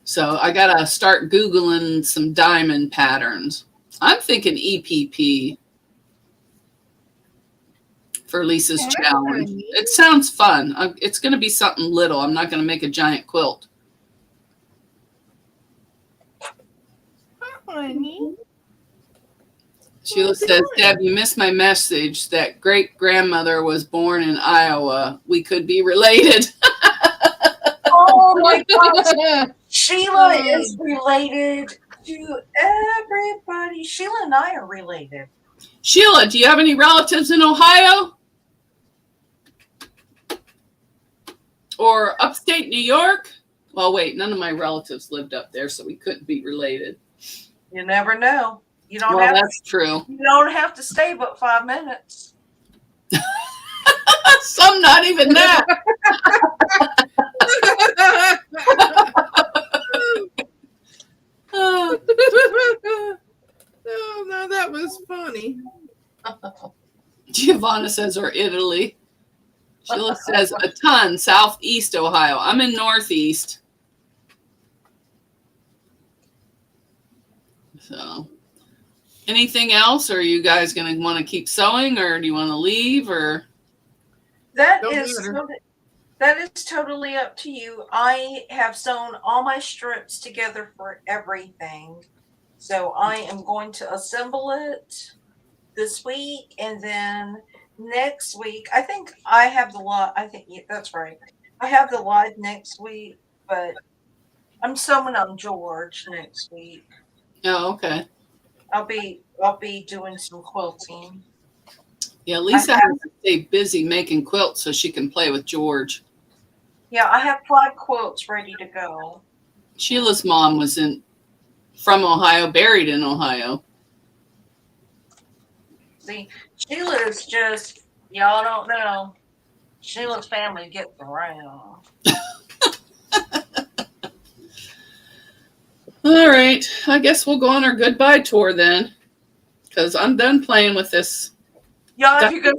So I got to start Googling some diamond patterns. I'm thinking EPP for Lisa's challenge. It sounds fun. It's going to be something little. I'm not going to make a giant quilt. Honey. Sheila says, Deb, you missed my message that great-grandmother was born in Iowa. We could be related. Oh my gosh. Sheila is related to everybody. Sheila and I are related. Sheila, do you have any relatives in Ohio? or upstate New York. Well, wait, none of my relatives lived up there, so we couldn't be related. You never know. You don't Well, have that's true. you don't have to stay but 5 minutes. Some not even that. Oh, no, that was funny. Giovanna says, or Italy. Sheila says, a ton, southeast Ohio. I'm in northeast. So, anything else? Or are you guys going to want to keep sewing, or do you want to leave? Or That Don't is matter. that is totally up to you. I have sewn all my strips together for everything. So I am going to assemble it this week, and then next week, I think I have the lot. I think yeah, that's right. I have the live next week, but I'm sewing on George next week. oh, okay. I'll be doing some quilting. Yeah, Lisa has to stay busy making quilts so she can play with George. Yeah, I have 5 quilts ready to go. Sheila's mom was from Ohio, buried in Ohio. See, Sheila is just, y'all don't know. Sheila's family gets around. All right, I guess we'll go on our goodbye tour then, because I'm done playing with this. Y'all, if you're gonna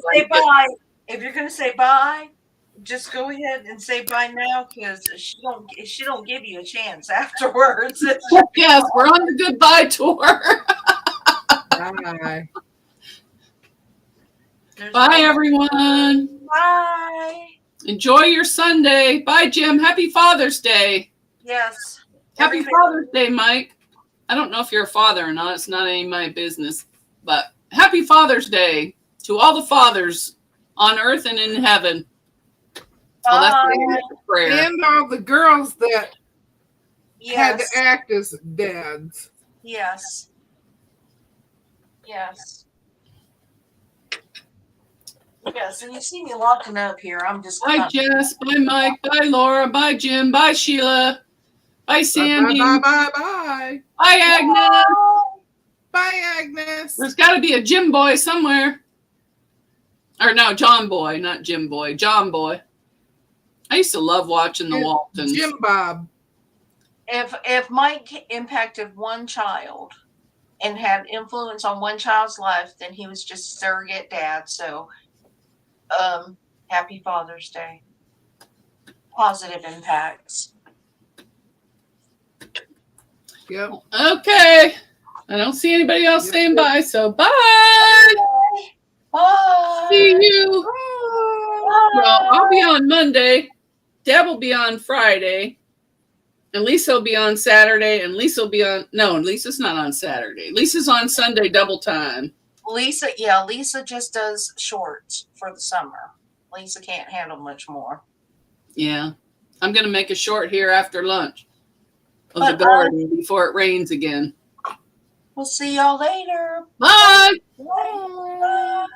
say bye, just go ahead and say bye now, because she don't give you a chance afterwards. Yes, we're on the goodbye tour. Bye. Bye, everyone. Bye. Enjoy your Sunday. Bye, Jim. Happy Father's Day. Yes. Happy Father's Day, Mike. I don't know if you're a father or not. It's not any of my business. But happy Father's Day to all the fathers on earth and in heaven. Oh, that's a prayer. And all the girls that had to Yes. act as dads. Yes. Yes. Yes, and you see me locking up here. I'm just Bye, Jess. Bye, Mike. Bye, Laura. Bye, Jim. Bye, Sheila. Bye, Sandy. Bye, bye, bye, bye. Bye, Agnes. Bye, Agnes. There's got to be a Jim boy somewhere. Or no, John boy, not Jim boy. John boy. I used to love watching the Waltons. Jim Bob. If Mike impacted one child and had influence on one child's life, then he was just a surrogate dad. So happy Father's Day. Positive impacts. Yep. Okay. I don't see anybody else saying bye, so bye. Bye. See you. Bye. Well, I'll be on Monday. Deb will be on Friday. And Lisa will be on Saturday. And Lisa will be on... No, Lisa's not on Saturday. Lisa's on Sunday double time. Lisa just does shorts for the summer. Lisa can't handle much more. Yeah. I'm going to make a short here after lunch of the garden before it rains again. We'll see y'all later. Bye. Bye. Bye.